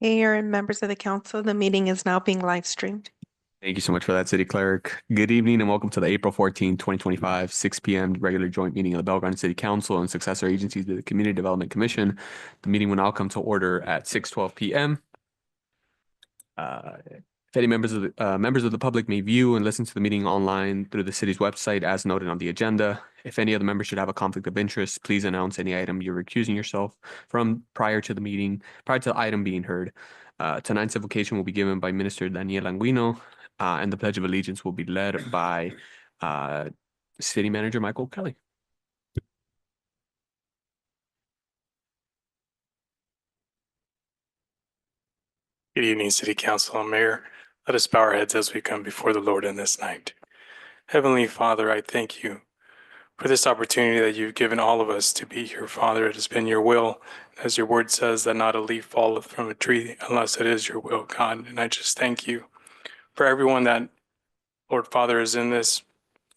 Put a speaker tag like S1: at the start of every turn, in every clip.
S1: Mayor and members of the council, the meeting is now being live streamed.
S2: Thank you so much for that, City Clerk. Good evening and welcome to the April 14, 2025, 6 p.m. regular joint meeting of the Bell Garden City Council and successor agencies to the Community Development Commission. The meeting will now come to order at 6:12 p.m. If any members of the public may view and listen to the meeting online through the city's website as noted on the agenda. If any other members should have a conflict of interest, please announce any item you're recusing yourself from prior to the item being heard. Tonight's invocation will be given by Minister Daniel Anguino, and the Pledge of Allegiance will be led by City Manager Michael Kelly.
S3: Good evening, City Council and Mayor. Let us bow our heads as we come before the Lord in this night. Heavenly Father, I thank you for this opportunity that you've given all of us to be here, Father. It has been your will, as your word says, that not a leaf falleth from a tree unless it is your will, God. And I just thank you for everyone that, Lord Father, is in this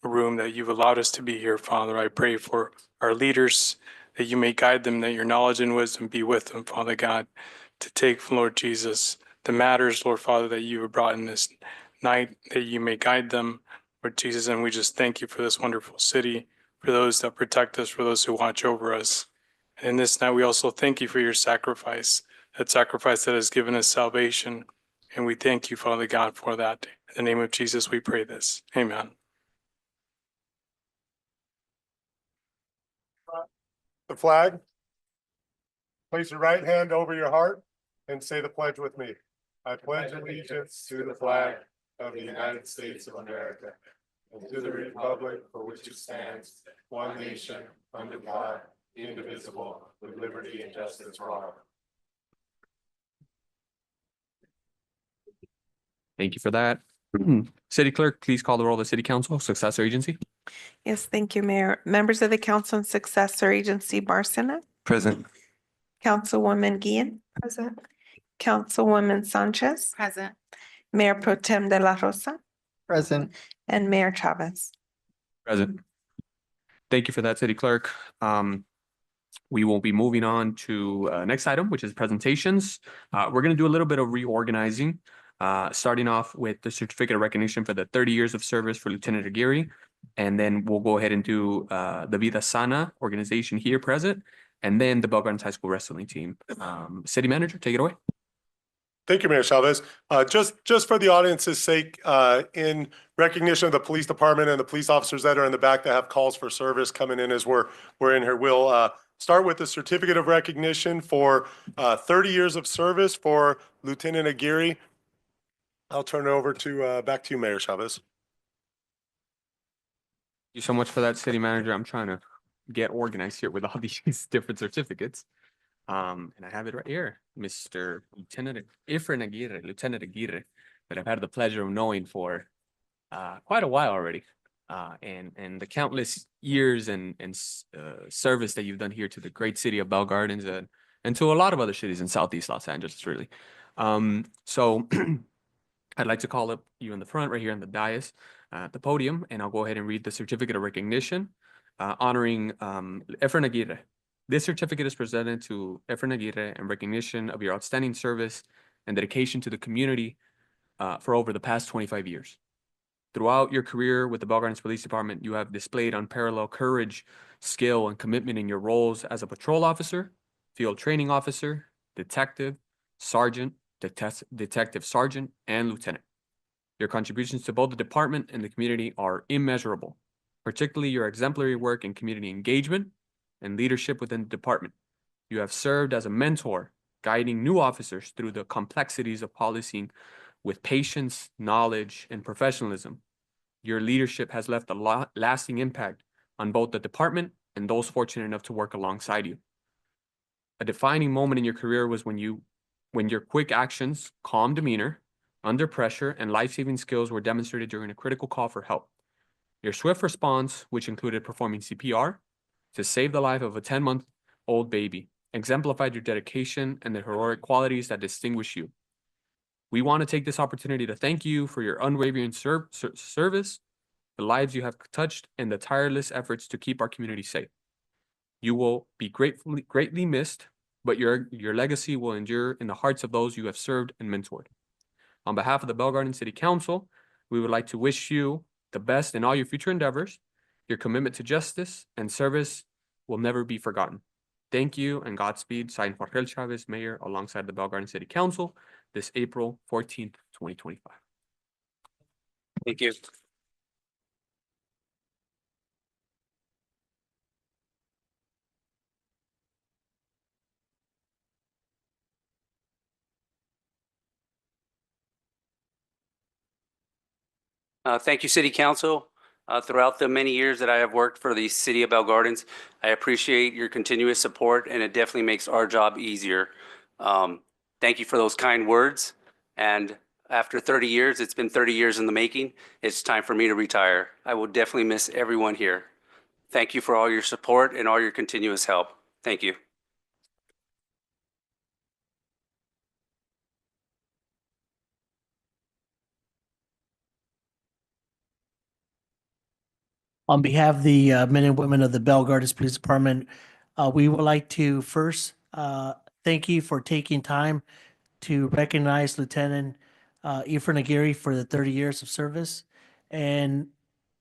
S3: room, that you've allowed us to be here, Father. I pray for our leaders, that you may guide them, that your knowledge and wisdom be with them, Father God, to take, Lord Jesus, the matters, Lord Father, that you have brought in this night, that you may guide them, Lord Jesus. And we just thank you for this wonderful city, for those that protect us, for those who watch over us. And in this night, we also thank you for your sacrifice, that sacrifice that has given us salvation. And we thank you, Father God, for that. In the name of Jesus, we pray this. Amen.
S4: The flag. Place your right hand over your heart and say the pledge with me. I pledge allegiance to the flag of the United States of America and to the republic for which it stands, one nation, under God, indivisible, with liberty and justice for all.
S2: Thank you for that. City Clerk, please call the roll of the City Council, successor agency.
S1: Yes, thank you, Mayor. Members of the council and successor agency, Barcena.
S2: Present.
S1: Councilwoman Guillen. Present. Councilwoman Sanchez.
S5: Present.
S1: Mayor Pro Tem de la Rosa
S5: Present.
S1: and Mayor Chavez.
S2: Present. Thank you for that, City Clerk. We will be moving on to next item, which is presentations. We're going to do a little bit of reorganizing, starting off with the certificate of recognition for the 30 years of service for Lieutenant Aguirre. And then we'll go ahead and do the Vida Sana organization here present, and then the Bell Gardens High School wrestling team. City Manager, take it away.
S4: Thank you, Mayor Chavez. Just for the audience's sake, in recognition of the police department and the police officers that are in the back that have calls for service coming in as we're in here, we'll start with the certificate of recognition for 30 years of service for Lieutenant Aguirre. I'll turn it over to back to you, Mayor Chavez.
S2: Thank you so much for that, City Manager. I'm trying to get organized here with all these different certificates. And I have it right here, Mr. Lieutenant Efren Aguirre, Lieutenant Aguirre, that I've had the pleasure of knowing for quite a while already. And the countless years and service that you've done here to the great city of Bell Gardens and to a lot of other cities in Southeast Los Angeles, really. So I'd like to call up you in the front right here on the dais at the podium, and I'll go ahead and read the certificate of recognition honoring Efren Aguirre. This certificate is presented to Efren Aguirre in recognition of your outstanding service and dedication to the community for over the past 25 years. Throughout your career with the Bell Gardens Police Department, you have displayed unparalleled courage, skill, and commitment in your roles as a patrol officer, field training officer, detective, sergeant, detective sergeant, and lieutenant. Your contributions to both the department and the community are immeasurable, particularly your exemplary work in community engagement and leadership within the department. You have served as a mentor, guiding new officers through the complexities of policing with patience, knowledge, and professionalism. Your leadership has left a lasting impact on both the department and those fortunate enough to work alongside you. A defining moment in your career was when your quick actions, calm demeanor, under pressure, and life-saving skills were demonstrated during a critical call for help. Your swift response, which included performing CPR to save the life of a 10-month-old baby, exemplified your dedication and the heroic qualities that distinguish you. We want to take this opportunity to thank you for your unwavering service, the lives you have touched, and the tireless efforts to keep our community safe. You will be greatly missed, but your legacy will endure in the hearts of those you have served and mentored. On behalf of the Bell Garden City Council, we would like to wish you the best in all your future endeavors. Your commitment to justice and service will never be forgotten. Thank you and Godspeed. Signed, Jorge Chavez, Mayor, alongside the Bell Garden City Council, this April 14th, 2025.
S3: Thank you.
S5: Thank you, City Council. Throughout the many years that I have worked for the City of Bell Gardens, I appreciate your continuous support, and it definitely makes our job easier. Thank you for those kind words. And after 30 years, it's been 30 years in the making. It's time for me to retire. I will definitely miss everyone here. Thank you for all your support and all your continuous help. Thank you.
S6: On behalf of the men and women of the Bell Gardens Police Department, we would like to first thank you for taking time to recognize Lieutenant Efren Aguirre for the 30 years of service. And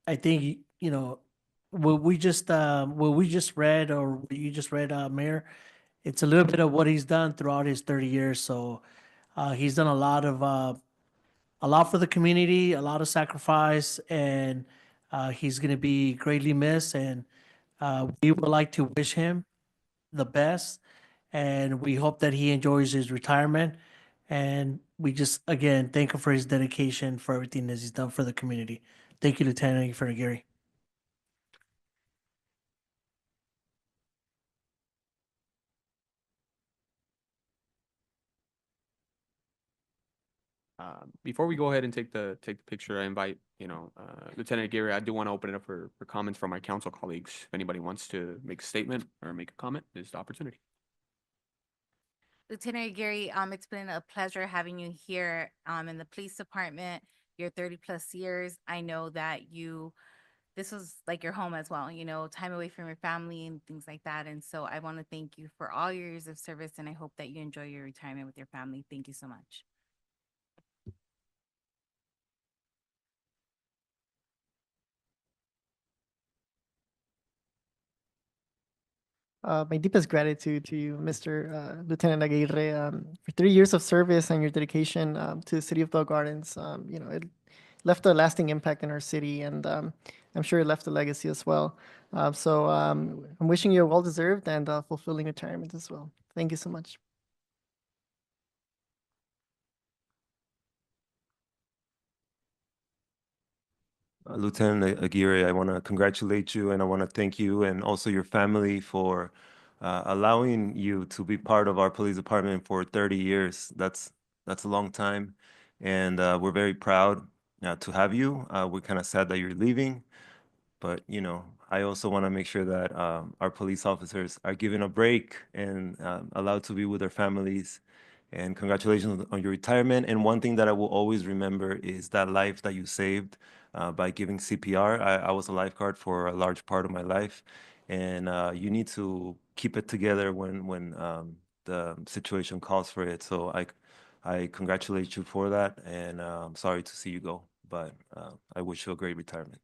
S6: I think, you know, what we just read, or what you just read, Mayor, it's a little bit of what he's done throughout his 30 years. So he's done a lot for the community, a lot of sacrifice, and he's going to be greatly missed. And we would like to wish him the best, and we hope that he enjoys his retirement. And we just, again, thank him for his dedication, for everything that he's done for the community. Thank you, Lieutenant Efren Aguirre.
S2: Before we go ahead and take the picture, I invite, Lieutenant Aguirre, I do want to open it up for comments from my council colleagues. If anybody wants to make a statement or make a comment, this is the opportunity.
S7: Lieutenant Aguirre, it's been a pleasure having you here in the police department. Your 30+ years. I know that this was like your home as well, time away from your family and things like that. And so I want to thank you for all your years of service, and I hope that you enjoy your retirement with your family. Thank you so much.
S8: My deepest gratitude to you, Mr. Lieutenant Aguirre, for 3 years of service and your dedication to the city of Bell Gardens. It left a lasting impact in our city, and I'm sure it left a legacy as well. So I'm wishing you a well-deserved and fulfilling retirement as well. Thank you so much.
S9: Lieutenant Aguirre, I want to congratulate you, and I want to thank you and also your family for allowing you to be part of our police department for 30 years. That's a long time, and we're very proud to have you. We're kind of sad that you're leaving, but I also want to make sure that our police officers are given a break and allowed to be with their families. And congratulations on your retirement. And one thing that I will always remember is that life that you saved by giving CPR. I was a lifeguard for a large part of my life, and you need to keep it together when the situation calls for it. So I congratulate you for that, and I'm sorry to see you go, but I wish you a great retirement.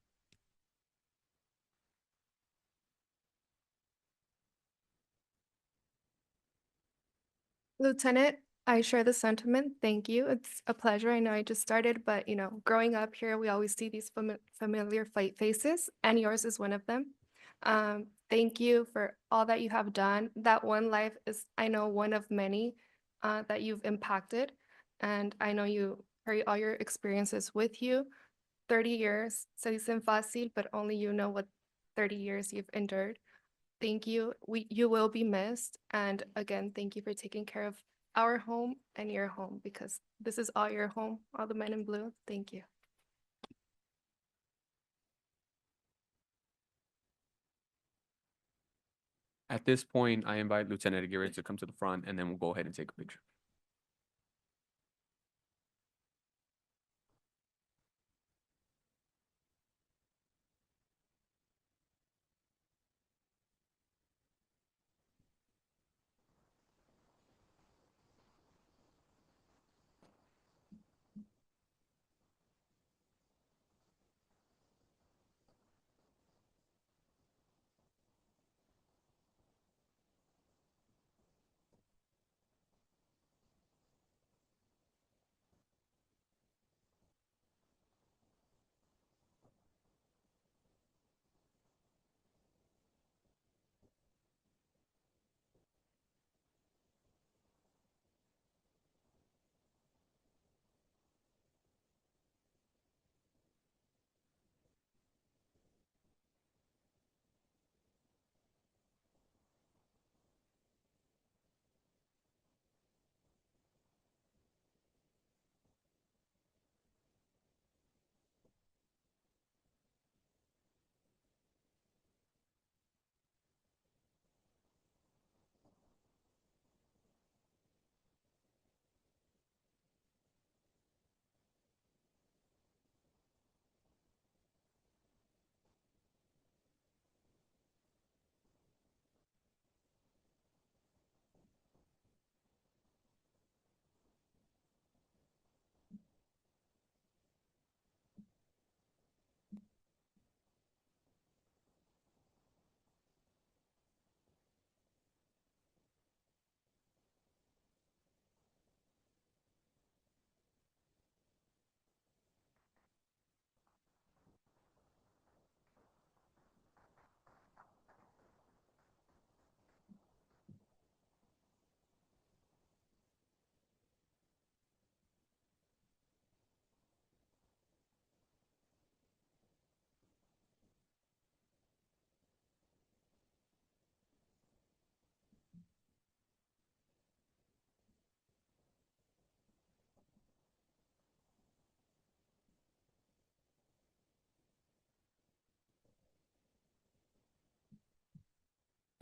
S10: Lieutenant, I share the sentiment. Thank you. It's a pleasure. I know I just started, but growing up here, we always see these familiar faces, and yours is one of them. Thank you for all that you have done. That one life is, I know, one of many that you've impacted, and I know you carry all your experiences with you. 30 years, se dicen fácil, but only you know what 30 years you've endured. Thank you. You will be missed. And again, thank you for taking care of our home and your home, because this is all your home, all the men in blue. Thank you.
S2: At this point, I invite Lieutenant Aguirre to come to the front, and then we'll go ahead and take a picture.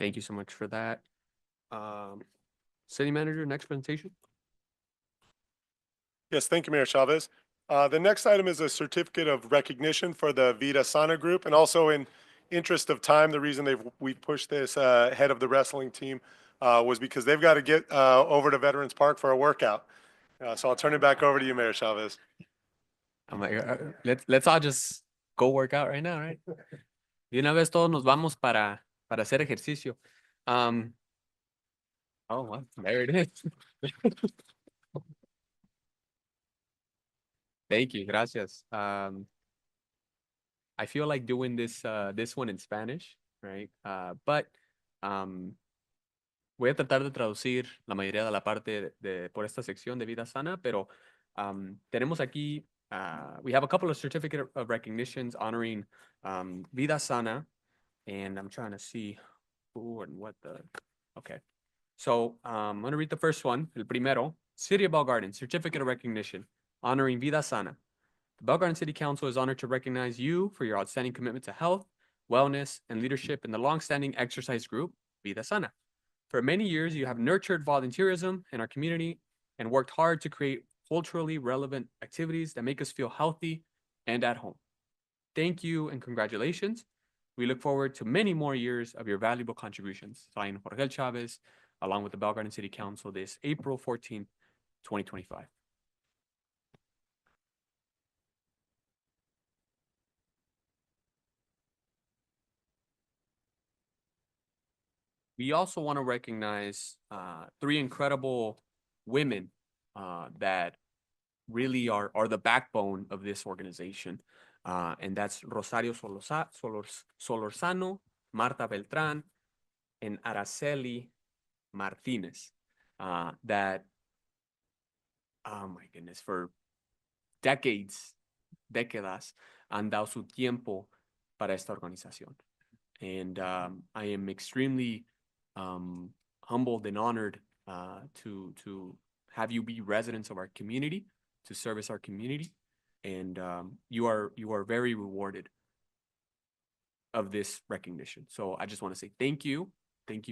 S2: Thank you so much for that. City Manager, next presentation.
S4: Yes, thank you, Mayor Chavez. The next item is a certificate of recognition for the Vida Sana Group. And also in interest of time, the reason we pushed this ahead of the wrestling team was because they've got to get over to Veterans Park for a workout. So I'll turn it back over to you, Mayor Chavez.
S2: I'm like, let's all just go work out right now, right? De una vez todos nos vamos para hacer ejercicio. Oh, well, there it is. Thank you, gracias. I feel like doing this one in Spanish, right? But voy a tratar de traducir la mayoría de la parte por esta sección de Vida Sana, pero tenemos aquí, we have a couple of certificate of recognitions honoring Vida Sana, and I'm trying to see who and what okay. So I'm going to read the first one, el primero, City of Bell Gardens, Certificate of Recognition, honoring Vida Sana. The Bell Gardens City Council is honored to recognize you for your outstanding commitment to health, wellness, and leadership in the longstanding exercise group, Vida Sana. For many years, you have nurtured volunteerism in our community and worked hard to create culturally relevant activities that make us feel healthy and at home. Thank you and congratulations. We look forward to many more years of your valuable contributions. Signed, Jorge Chavez, along with the Bell Gardens City Council, this April 14th, 2025. We also want to recognize three incredible women that really are the backbone of this organization. And that's Rosario Solorzano, Marta Beltran, and Araceli Martinez. That, oh my goodness, for décadas, han dado su tiempo para esta organización. And I am extremely humbled and honored to have you be residents of our community, to service our community, and you are very rewarded of this recognition. So I just want to say thank you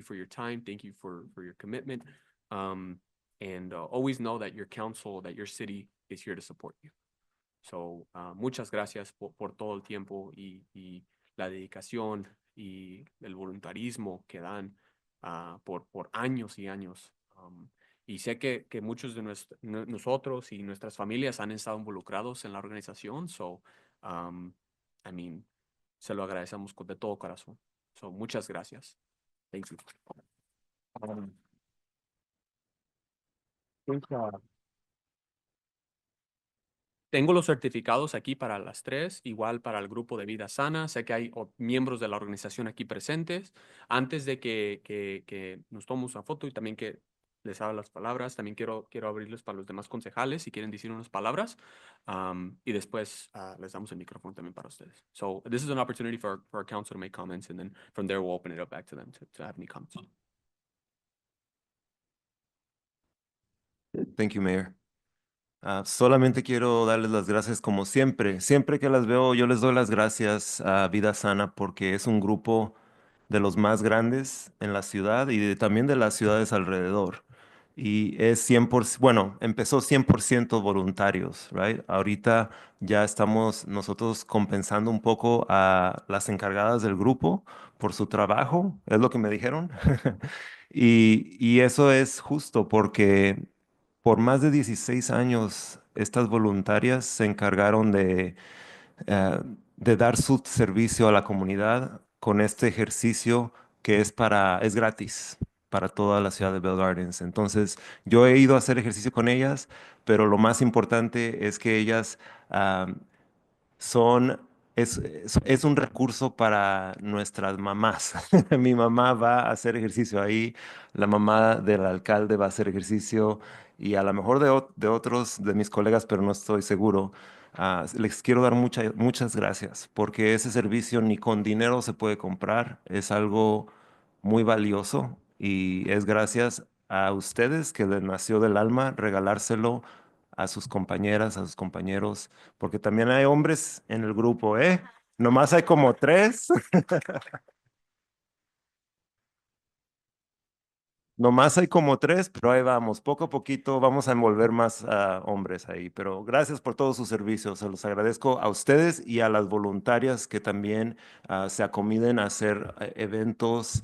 S2: for your time, thank you for your commitment, and always know that your council, that your city is here to support you. So muchas gracias por todo el tiempo y la dedicación y el voluntarismo que dan por años y años. Y sé que muchos de nosotros y nuestras familias han estado involucrados en la organización. So, I mean, se lo agradecemos de todo corazón. So, muchas gracias. Thank you. Tengo los certificados aquí para las tres, igual para el grupo de Vida Sana. Sé que hay miembros de la organización aquí presentes. Antes de que nos tomemos una foto y también que les haga las palabras, también quiero abrirles para los demás concejales si quieren decir unas palabras. Y después les damos el micrófono también para ustedes. So this is an opportunity for our council to make comments, and then from there we'll open it up back to them to have any comments.
S9: Thank you, Mayor. Solamente quiero darles las gracias como siempre. Siempre que las veo, yo les doy las gracias a Vida Sana porque es un grupo de los más grandes en la ciudad y también de las ciudades alrededor. Y es 100%, bueno, empezó 100% voluntarios, right? Ahorita ya estamos nosotros compensando un poco a las encargadas del grupo por su trabajo, es lo que me dijeron. Y eso es justo porque por más de 16 años, estas voluntarias se encargaron de dar su servicio a la comunidad con este ejercicio que es gratis para toda la ciudad de Bell Gardens. Entonces, yo he ido a hacer ejercicio con ellas, pero lo más importante es que ellas son, es un recurso para nuestras mamás. Mi mamá va a hacer ejercicio ahí, la mamá del alcalde va a hacer ejercicio y a lo mejor de otros de mis colegas, pero no estoy seguro. Les quiero dar muchas gracias porque ese servicio ni con dinero se puede comprar, es algo muy valioso y es gracias a ustedes que les nació del alma regalárselo a sus compañeras, a sus compañeros, porque también hay hombres en el grupo, ¿eh? Nomás hay como 3. Nomás hay como 3, pero ahí vamos, poco a poquito vamos a envolver más hombres ahí. Pero gracias por todos sus servicios, se los agradezco a ustedes y a las voluntarias que también se acomiden a hacer eventos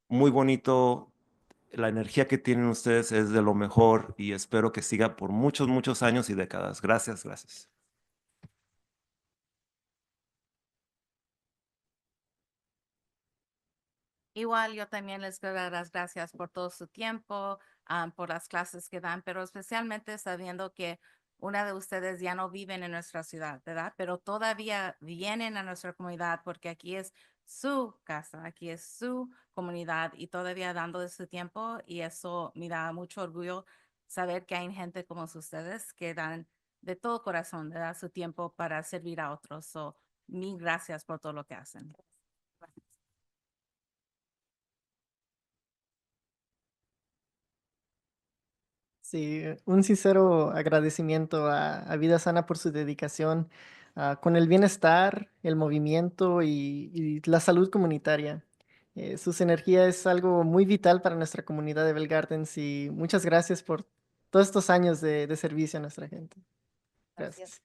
S9: muy bonito. La energía que tienen ustedes es de lo mejor y espero que siga por muchos, muchos años y décadas. Gracias, gracias.
S7: Igual yo también les quiero dar las gracias por todo su tiempo, por las clases que dan, pero especialmente sabiendo que una de ustedes ya no viven en nuestra ciudad, ¿verdad? Pero todavía vienen a nuestra comunidad porque aquí es su casa, aquí es su comunidad y todavía dando de su tiempo y eso me da mucho orgullo saber que hay gente como ustedes que dan de todo corazón, ¿verdad? Su tiempo para servir a otros. So, mil gracias por todo lo que hacen.
S8: Sí, un sincero agradecimiento a Vida Sana por su dedicación con el bienestar, el movimiento y la salud comunitaria. Sus energías es algo muy vital para nuestra comunidad de Bell Gardens y muchas gracias por todos estos años de servicio a nuestra gente. Gracias.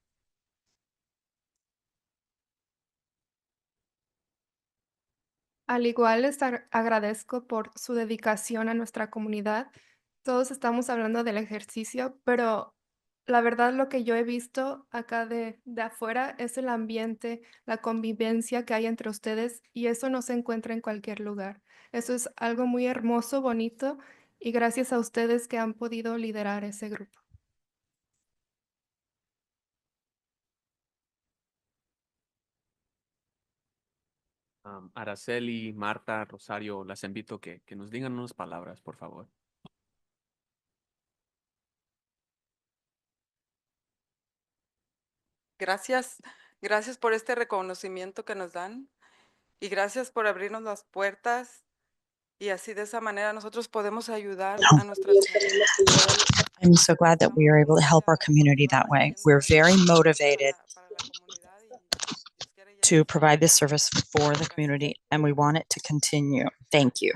S10: Al igual les agradezco por su dedicación a nuestra comunidad. Todos estamos hablando del ejercicio, pero la verdad lo que yo he visto acá de afuera es el ambiente, la convivencia que hay entre ustedes y eso no se encuentra en cualquier lugar. Eso es algo muy hermoso, bonito y gracias a ustedes que han podido liderar ese grupo.
S2: Araceli, Marta, Rosario, las invito que nos digan unas palabras, por favor.
S11: Gracias, gracias por este reconocimiento que nos dan y gracias por abrirnos las puertas y así de esa manera nosotros podemos ayudar a nuestras familias.
S12: I'm so glad that we are able to help our community that way. We're very motivated
S11: Para la comunidad y Dios quiere ya
S12: to provide this service for the community, and we want it to continue. Thank you.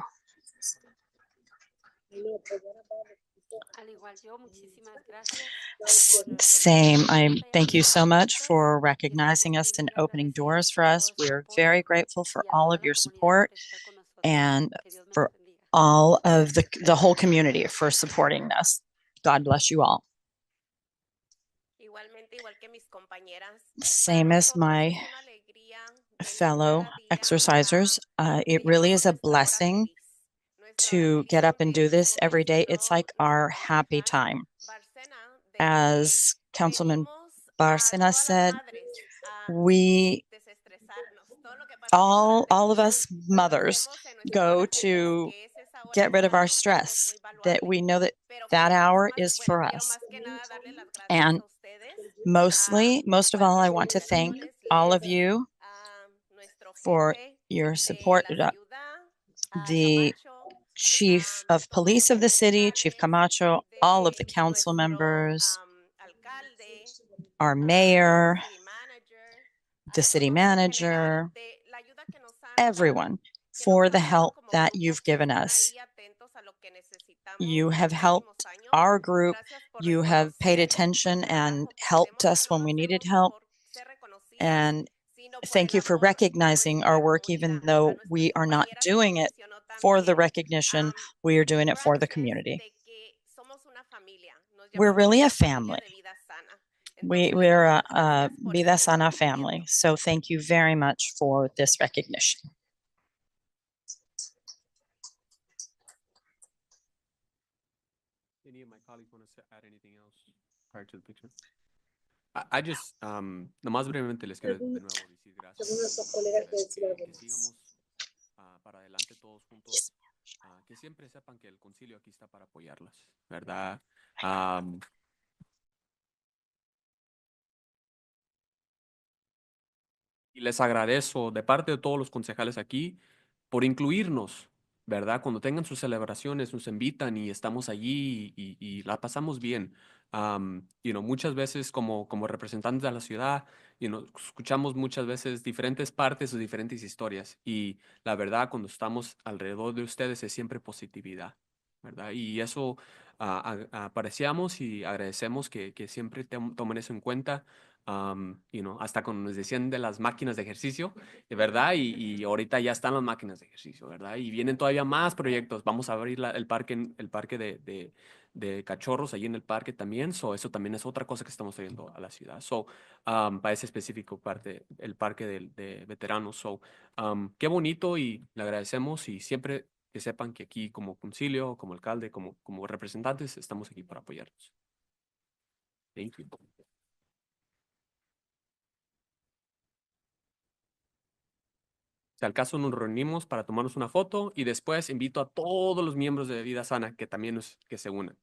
S12: Same. I thank you so much for recognizing us and opening doors for us. We're very grateful for all of your support and for all of the whole community for supporting us. God bless you all. Same as my fellow exercisers, it really is a blessing to get up and do this every day. It's like our happy time. As Councilman Barcena said, we all of us mothers go to get rid of our stress, that we know that that hour is for us. And most of all, I want to thank all of you for your support. The Chief of Police of the city, Chief Camacho, all of the council members, our mayor, the city manager, everyone for the help that you've given us. You have helped our group. You have paid attention and helped us when we needed help. And thank you for recognizing our work, even though we are not doing it for the recognition, we are doing it for the community. We're really a family. We're a Vida Sana family. So thank you very much for this recognition.
S2: Any of my colleagues want to add anything else prior to the picture? I just, nomás brevemente les quiero de nuevo decir gracias. Que sigamos para adelante todos juntos. Que siempre sepan que el concilio aquí está para apoyarlas, ¿verdad? Y les agradezco de parte de todos los concejales aquí por incluirnos, ¿verdad? Cuando tengan sus celebraciones, nos invitan y estamos allí y la pasamos bien. Muchas veces como representantes de la ciudad, escuchamos muchas veces diferentes partes o diferentes historias. Y la verdad, cuando estamos alrededor de ustedes es siempre positividad. ¿verdad? Y eso apreciamos y agradecemos que siempre tomen eso en cuenta. Hasta cuando nos decían de las máquinas de ejercicio, de verdad, y ahorita ya están las máquinas de ejercicio, ¿verdad? Y vienen todavía más proyectos. Vamos a abrir el parque de cachorros allí en el parque también. So, eso también es otra cosa que estamos trayendo a la ciudad. So, para ese específico el parque de veteranos. So, qué bonito y le agradecemos y siempre que sepan que aquí como concilio, como alcalde, como representantes, estamos aquí para apoyarlos. Thank you. Si al caso nos reunimos para tomarnos una foto y después invito a todos los miembros de Vida Sana que también que se unan.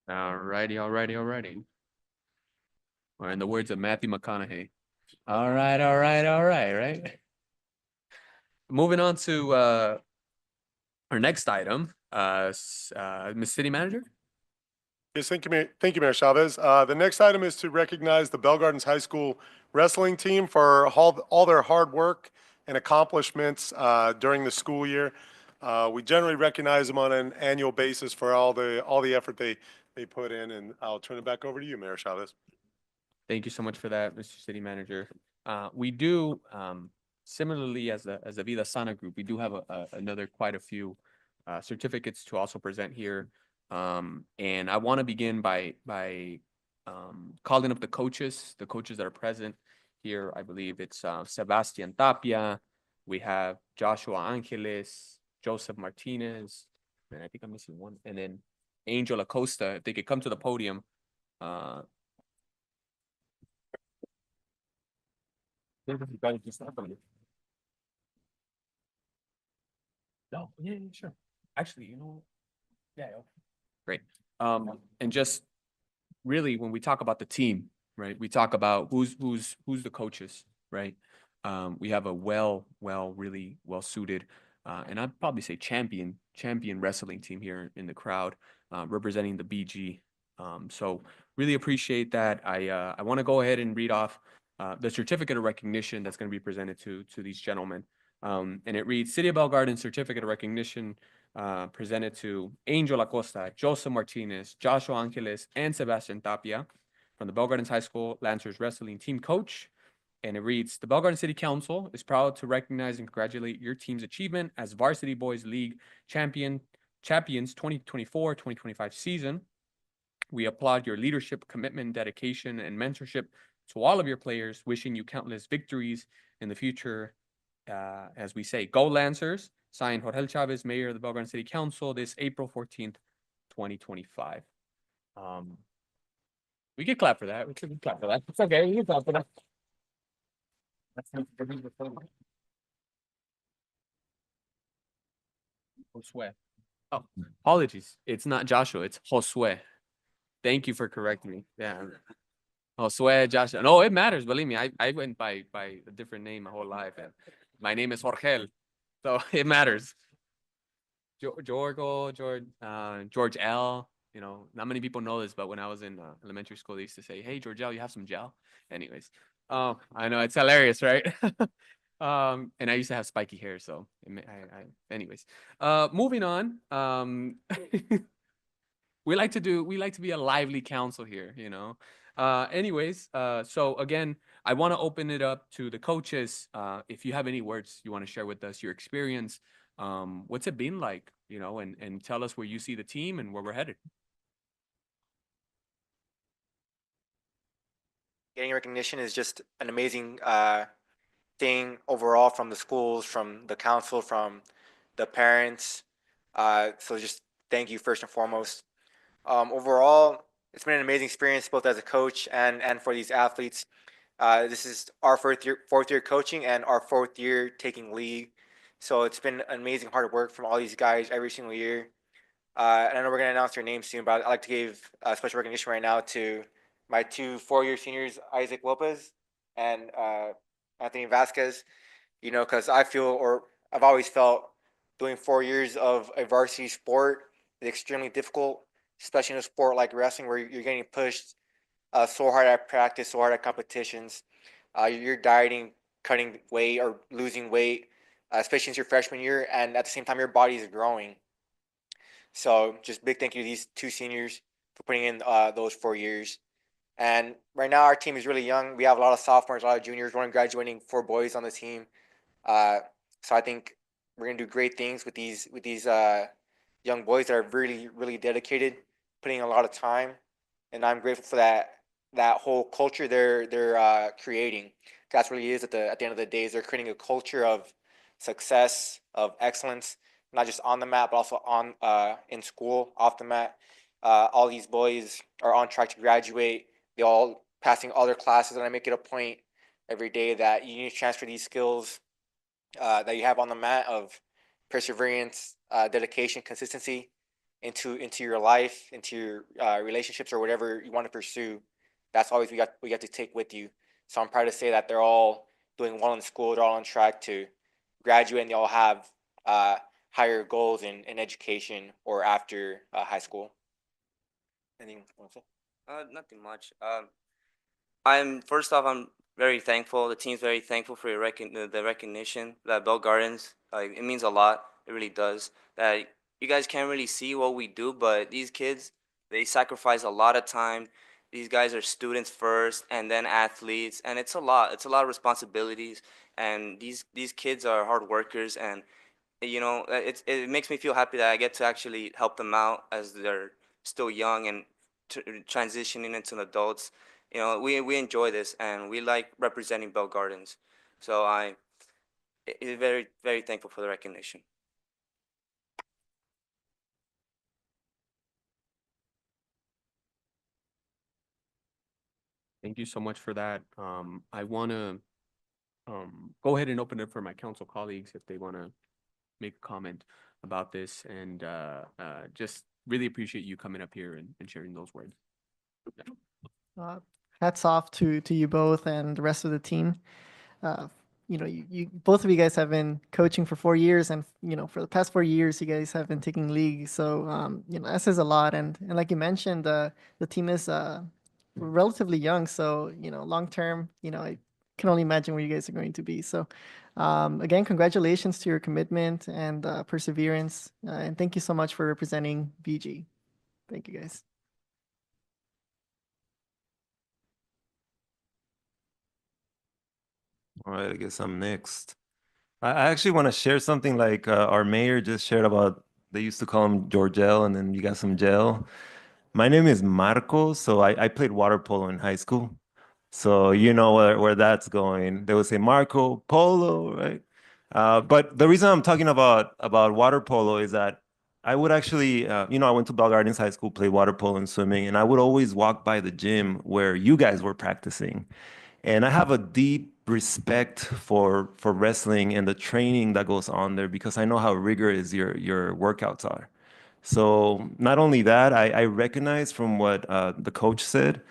S2: Alrighty. Or in the words of Matthew McConaughey. All right, right? Moving on to our next item, Ms. City Manager.
S4: Yes, thank you, Mayor Chavez. The next item is to recognize the Bell Gardens High School wrestling team for all their hard work and accomplishments during the school year. We generally recognize them on an annual basis for all the effort they put in, and I'll turn it back over to you, Mayor Chavez.
S2: Thank you so much for that, Mr. City Manager. We do, similarly as a Vida Sana group, we do have another quite a few certificates to also present here. And I want to begin by calling up the coaches that are present here. I believe it's Sebastian Tapia. We have Joshua Angeles, Joseph Martinez, and I think I'm missing one. And then Angel Acosta, if they could come to the podium. No, yeah, sure. Actually, you know, yeah, okay. Great. And just really, when we talk about the team, right, we talk about who's the coaches, right? We have a really well suited, and I'd probably say champion wrestling team here in the crowd, representing the BG. So really appreciate that. I want to go ahead and read off the certificate of recognition that's going to be presented to these gentlemen. And it reads, City of Bell Gardens Certificate of Recognition presented to Angel Acosta, Joseph Martinez, Joshua Angeles, and Sebastian Tapia from the Bell Gardens High School Lancers Wrestling Team Coach. And it reads, the Bell Gardens City Council is proud to recognize and congratulate your team's achievement as Varsity Boys League champions 2024-2025 season. We applaud your leadership, commitment, dedication, and mentorship to all of your players, wishing you countless victories in the future. As we say, go Lancers. Signed, Jorge Chavez, Mayor of the Bell Gardens City Council, this April 14th, 2025. We can clap for that. We can clap for that. It's okay. We can clap for that. Josue. Oh, apologies. It's not Joshua. It's Josue. Thank you for correcting me. Yeah. Josue, Joshua. No, it matters. Believe me, I went by a different name my whole life. And my name is Jorge. So it matters. George L. You know, not many people know this, but when I was in elementary school, they used to say, "Hey, George L, you have some gel?" Anyways, I know it's hilarious, right? And I used to have spiky hair, so anyways, moving on. We like to be a lively council here, you know. Anyways, so again, I want to open it up to the coaches. If you have any words you want to share with us, your experience, what's it been like, you know, and tell us where you see the team and where we're headed.
S13: Getting recognition is just an amazing thing overall, from the schools, from the council, from the parents. So just thank you first and foremost. Overall, it's been an amazing experience both as a coach and for these athletes. This is our fourth year coaching and our fourth year taking league. So it's been amazing hard work from all these guys every single year. And I know we're going to announce their names soon, but I'd like to give special recognition right now to my two four-year seniors, Isaac Lopez and Anthony Vasquez, you know, because I've always felt doing 4 years of a varsity sport is extremely difficult, especially in a sport like wrestling where you're getting pushed so hard at practice, so hard at competitions. You're dieting, cutting weight or losing weight, especially since your freshman year, and at the same time your body is growing. So just big thank you to these two seniors for putting in those 4 years. And right now our team is really young. We have a lot of sophomores, a lot of juniors. We're graduating 4 boys on the team. So I think we're gonna do great things with these young boys that are really, really dedicated, putting in a lot of time. And I'm grateful for that whole culture they're creating. That's really is at the end of the day, is they're creating a culture of success, of excellence, not just on the mat, but also on in school, off the mat. All these boys are on track to graduate. They all passing all their classes, and I make it a point every day that you need to transfer these skills that you have on the mat of perseverance, dedication, consistency into your life, into your relationships or whatever you want to pursue. That's always we got to take with you. So I'm proud to say that they're all doing well in school. They're all on track to graduate, and they all have higher goals in education or after high school. Anything you want to say?
S14: Nothing much. I'm first off, I'm very thankful. The team's very thankful for your the recognition that Bell Gardens. Like, it means a lot. It really does. That you guys can't really see what we do, but these kids, they sacrifice a lot of time. These guys are students first, and then athletes, and it's a lot. It's a lot of responsibilities, and these kids are hard workers, and it makes me feel happy that I get to actually help them out as they're still young and transitioning into adults. We enjoy this, and we like representing Bell Gardens. So I'm very, very thankful for the recognition.
S2: Thank you so much for that. I want to go ahead and open it for my council colleagues if they want to make a comment about this, and just really appreciate you coming up here and sharing those words.
S8: Hats off to you both and the rest of the team. You both of you guys have been coaching for 4 years, and for the past 4 years, you guys have been taking league. So that says a lot. And like you mentioned, the team is relatively young. So long term, I can only imagine where you guys are going to be. So again, congratulations to your commitment and perseverance, and thank you so much for representing BG. Thank you, guys.
S9: All right, I guess I'm next. I actually want to share something like our mayor just shared about, they used to call him Georgel, and then you got some gel. My name is Marco, so I played water polo in high school. So you know where that's going. They would say Marco Polo, right? But the reason I'm talking about water polo is that I would actually, I went to Bell Gardens High School, played water polo and swimming, and I would always walk by the gym where you guys were practicing. And I have a deep respect for wrestling and the training that goes on there, because I know how rigorous your workouts are. So not only that, I recognize from what the coach said,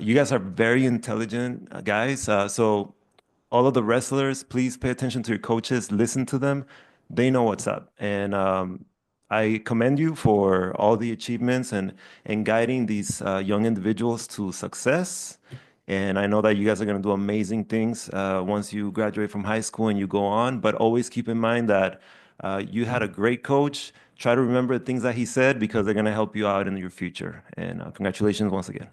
S9: you guys are very intelligent guys. So all of the wrestlers, please pay attention to your coaches, listen to them. They know what's up. And I commend you for all the achievements and guiding these young individuals to success. And I know that you guys are going to do amazing things once you graduate from high school and you go on. But always keep in mind that you had a great coach. Try to remember the things that he said, because they're going to help you out in your future. And congratulations once again.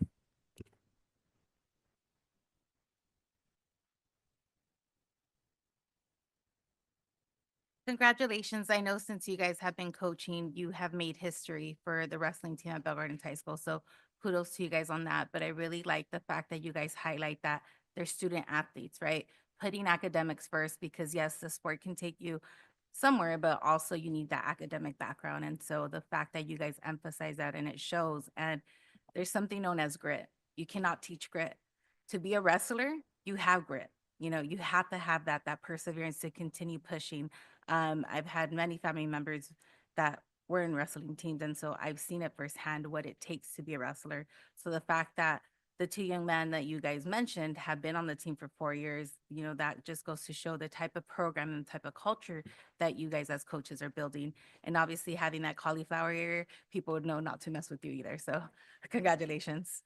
S7: Congratulations. I know since you guys have been coaching, you have made history for the wrestling team at Bell Gardens High School. So kudos to you guys on that. But I really like the fact that you guys highlight that they're student athletes, right? Putting academics first, because yes, the sport can take you somewhere, but also you need that academic background. And so the fact that you guys emphasize that, and it shows, and there's something known as grit. You cannot teach grit. To be a wrestler, you have grit. You have to have that perseverance to continue pushing. I've had many family members that were in wrestling teams, and so I've seen it firsthand what it takes to be a wrestler. So the fact that the two young men that you guys mentioned have been on the team for 4 years, that just goes to show the type of program and the type of culture that you guys as coaches are building. And obviously having that cauliflower ear, people would know not to mess with you either. So congratulations.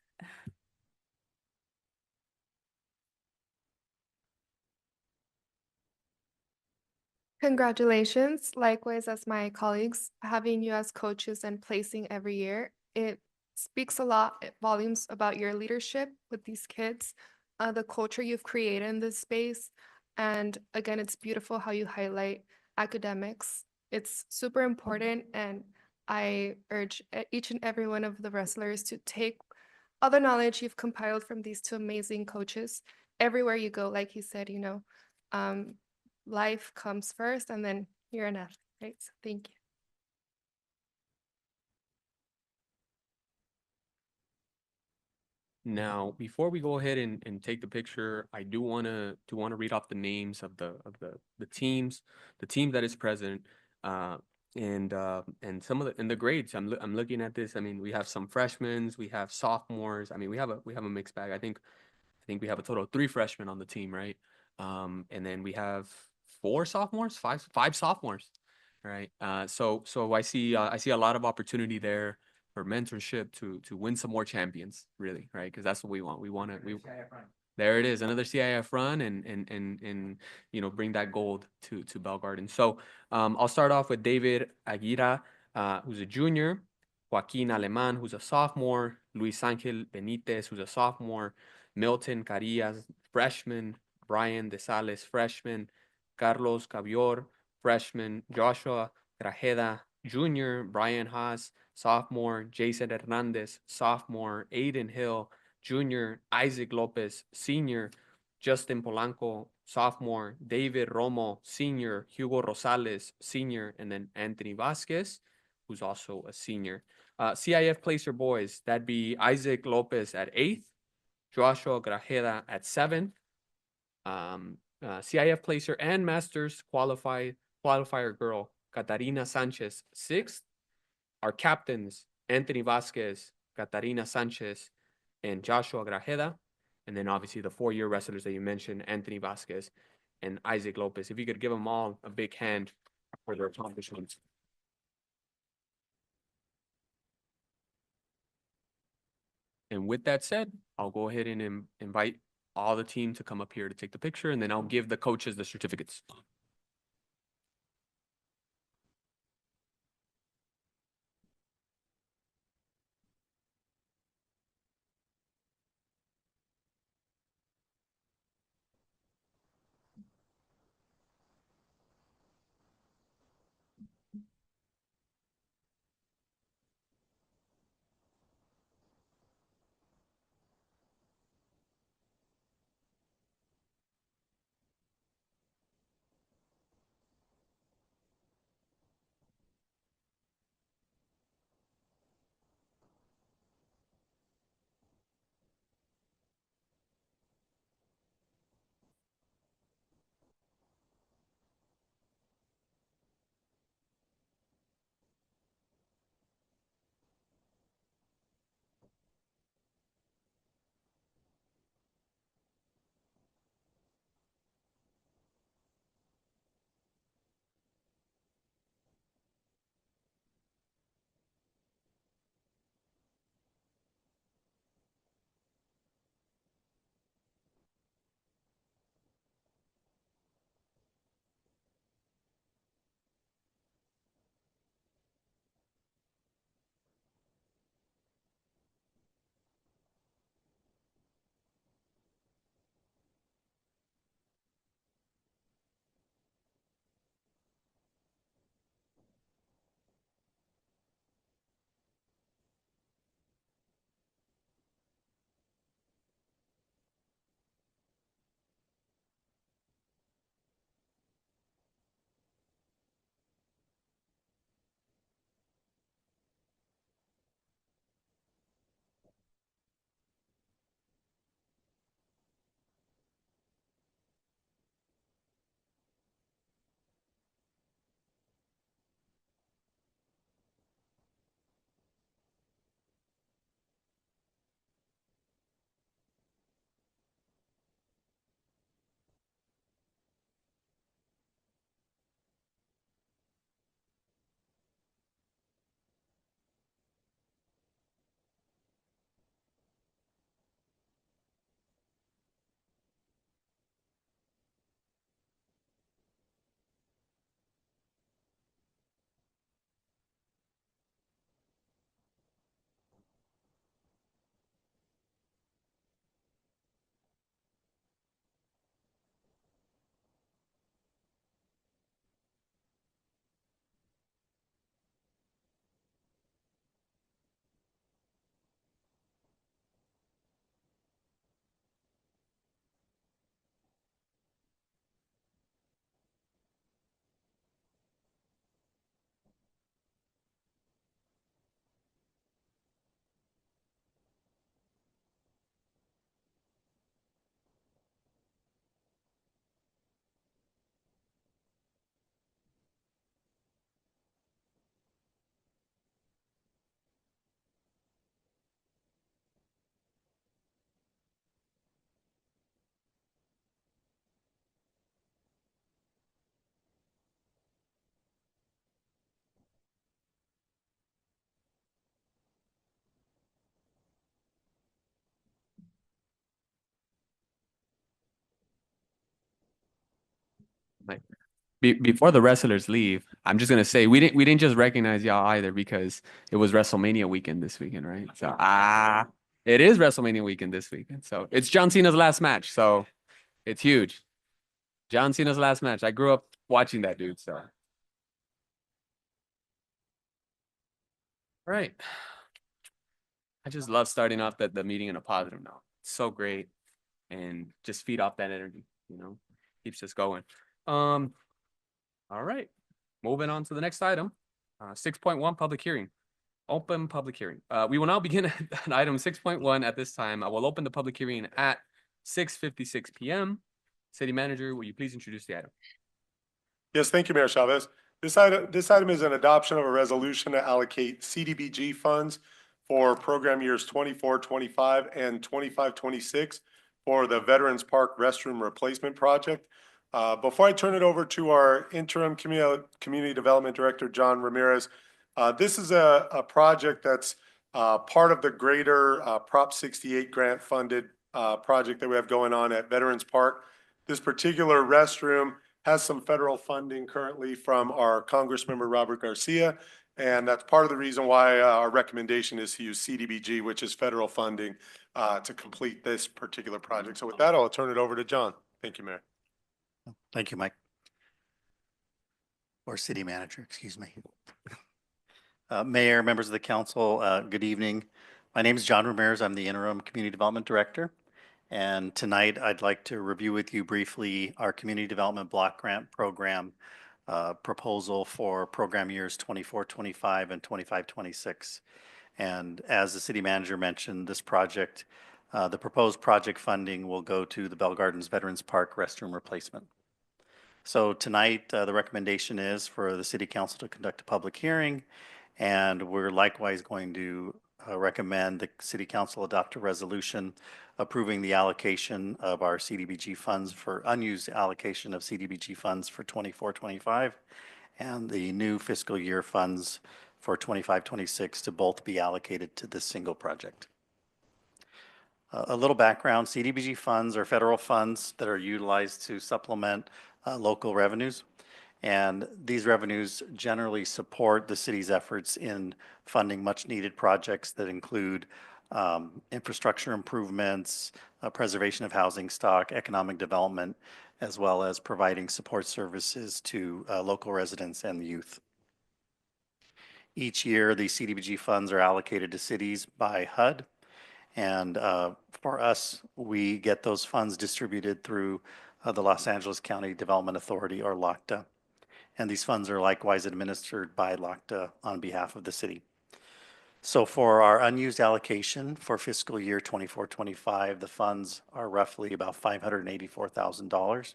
S10: Congratulations. Likewise, as my colleagues, having you as coaches and placing every year, it speaks a lot, volumes about your leadership with these kids, the culture you've created in this space. And again, it's beautiful how you highlight academics. It's super important, and I urge each and every one of the wrestlers to take all the knowledge you've compiled from these two amazing coaches everywhere you go. Like he said, life comes first, and then you're an athlete, right? So thank you.
S2: Now, before we go ahead and take the picture, I do want to read off the names of the teams, the team that is present. and some of the grades. I'm looking at this. I mean, we have some freshmen, we have sophomores. I mean, we have a mixed bag. I think we have a total of 3 freshmen on the team, right? And then we have 4 sophomores, five sophomores, right? So I see a lot of opportunity there for mentorship to win some more champions, really, right? Because that's what we want. There it is, another CIF run, and bring that gold to Bell Garden. So I'll start off with David Aguirre, who's a junior, Joaquin Aleman, who's a sophomore, Luis Angel Benitez, who's a sophomore, Milton Carillas, freshman, Brian De Sales, freshman, Carlos Cavior, freshman, Joshua Grajeda, junior, Brian Haas, sophomore, Jason Hernandez, sophomore, Aiden Hill, junior, Isaac Lopez, senior, Justin Polanco, sophomore, David Romo, senior, Hugo Rosales, senior, and then Anthony Vasquez, who's also a senior. CIF placer boys, that'd be Isaac Lopez at 8th, Joshua Grajeda at 7th, CIF placer and masters qualifier girl, Catarina Sanchez, 6th. Our captains, Anthony Vasquez, Catarina Sanchez, and Joshua Grajeda. And then obviously the 4-year wrestlers that you mentioned, Anthony Vasquez and Isaac Lopez. If you could give them all a big hand for their accomplishments. And with that said, I'll go ahead and invite all the team to come up here to take the picture, and then I'll give the coaches the certificates. Like before the wrestlers leave, I'm just gonna say we didn't just recognize y'all either because it was WrestleMania weekend this weekend, right? So it is WrestleMania weekend this weekend. So it's John Cena's last match. So it's huge. John Cena's last match. I grew up watching that dude. So all right. I just love starting off the meeting in a positive note. It's so great. And just feed off that energy, keeps us going. All right, moving on to the next item. 6.1 public hearing. Open public hearing. We will now begin at item 6.1 at this time. I will open the public hearing at 6:56 p.m. City Manager, will you please introduce the item?
S4: Yes, thank you, Mayor Chavez. This item is an adoption of a resolution to allocate CDBG funds for program years 24-25 and 25-26 for the Veterans Park Restroom Replacement Project. Before I turn it over to our interim community development director, John Ramirez, this is a project that's part of the greater Prop 68 grant funded project that we have going on at Veterans Park. This particular restroom has some federal funding currently from our Congressmember Robert Garcia, and that's part of the reason why our recommendation is to use CDBG, which is federal funding, to complete this particular project. So with that, I'll turn it over to John. Thank you, Mayor.
S15: Thank you, Mike. Or City Manager, excuse me. Mayor, members of the council, good evening. My name is John Ramirez. I'm the interim community development director. And tonight I'd like to review with you briefly our community development block grant program proposal for program years 24-25 and 25-26. And as the city manager mentioned, this project, the proposed project funding will go to the Bell Gardens Veterans Park restroom replacement. So tonight, the recommendation is for the city council to conduct a public hearing, and we're likewise going to recommend the city council adopt a resolution approving the allocation of our CDBG funds for unused allocation of CDBG funds for 24-25 and the new fiscal year funds for 25-26 to both be allocated to this single project. A little background, CDBG funds are federal funds that are utilized to supplement local revenues. And these revenues generally support the city's efforts in funding much needed projects that include infrastructure improvements, preservation of housing stock, economic development, as well as providing support services to local residents and youth. Each year, these CDBG funds are allocated to cities by HUD. And for us, we get those funds distributed through the Los Angeles County Development Authority, or LOCDA. And these funds are likewise administered by LOCDA on behalf of the city. So for our unused allocation for fiscal year 24-25, the funds are roughly about $584,000.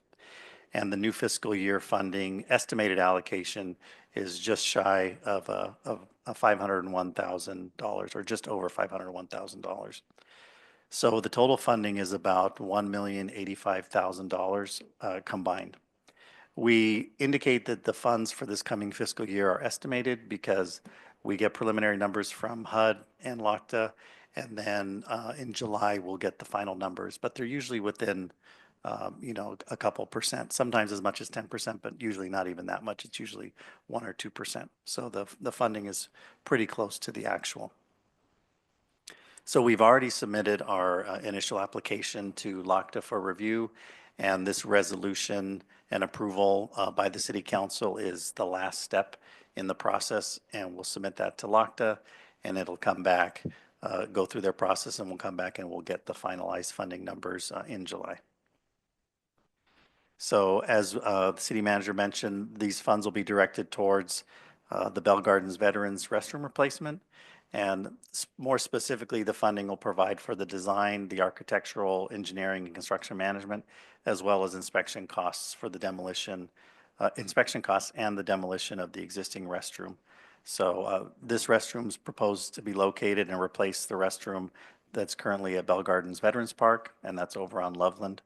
S15: And the new fiscal year funding estimated allocation is just shy of $501,000, or just over $501,000. So the total funding is about $1,085,000 combined. We indicate that the funds for this coming fiscal year are estimated because we get preliminary numbers from HUD and LOCDA, and then in July we'll get the final numbers. But they're usually within, a couple percent, sometimes as much as 10%, but usually not even that much. It's usually 1 or 2%. So the funding is pretty close to the actual. So we've already submitted our initial application to LOCDA for review, and this resolution and approval by the city council is the last step in the process, and we'll submit that to LOCDA, and it'll come back, go through their process, and we'll come back and we'll get the finalized funding numbers in July. So as the city manager mentioned, these funds will be directed towards the Bell Gardens Veterans Restroom Replacement. And more specifically, the funding will provide for the design, the architectural, engineering, and construction management, as well as inspection costs for the demolition, inspection costs and the demolition of the existing restroom. So this restroom is proposed to be located and replace the restroom that's currently at Bell Gardens Veterans Park, and that's over on Loveland.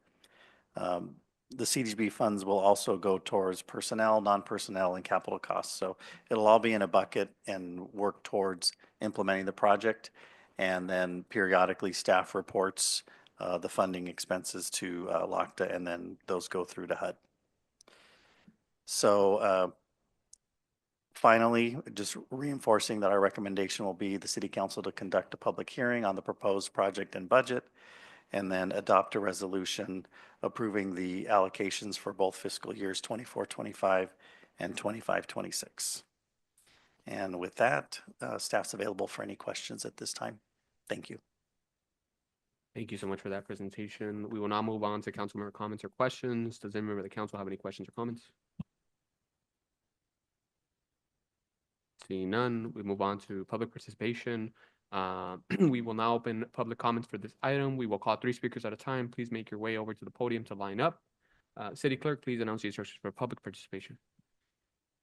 S15: The CDBG funds will also go towards personnel, non-personnel, and capital costs. So it'll all be in a bucket and work towards implementing the project. And then periodically staff reports the funding expenses to LOCDA, and then those go through to HUD. So finally, just reinforcing that our recommendation will be the city council to conduct a public hearing on the proposed project and budget, and then adopt a resolution approving the allocations for both fiscal years 24-25 and 25-26. And with that, staff's available for any questions at this time. Thank you.
S2: Thank you so much for that presentation. We will now move on to council member comments or questions. Does any member of the council have any questions or comments? Seeing none, we move on to public participation. We will now open public comments for this item. We will call 3 speakers at a time. Please make your way over to the podium to line up. City Clerk, please announce the instructions for public participation.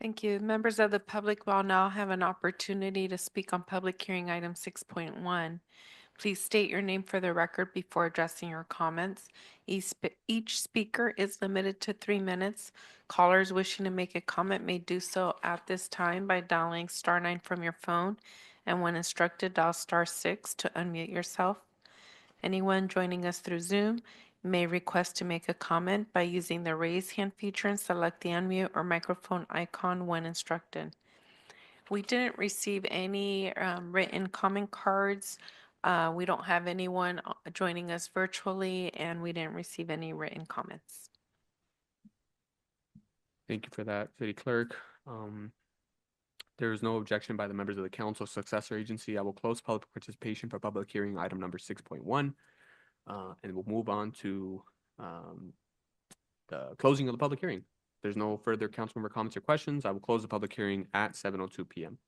S1: Thank you. Members of the public will now have an opportunity to speak on public hearing item 6.1. Please state your name for the record before addressing your comments. Each speaker is limited to 3 minutes. Callers wishing to make a comment may do so at this time by dialing *9 from your phone, and when instructed, dial *6 to unmute yourself. Anyone joining us through Zoom may request to make a comment by using the raise hand feature and select the unmute or microphone icon when instructed. We didn't receive any written comment cards. We don't have anyone joining us virtually, and we didn't receive any written comments.
S2: Thank you for that, City Clerk. There is no objection by the members of the council successor agency. I will close public participation for public hearing item number 6.1. And we'll move on to the closing of the public hearing. There's no further council member comments or questions. I will close the public hearing at 7:02 p.m.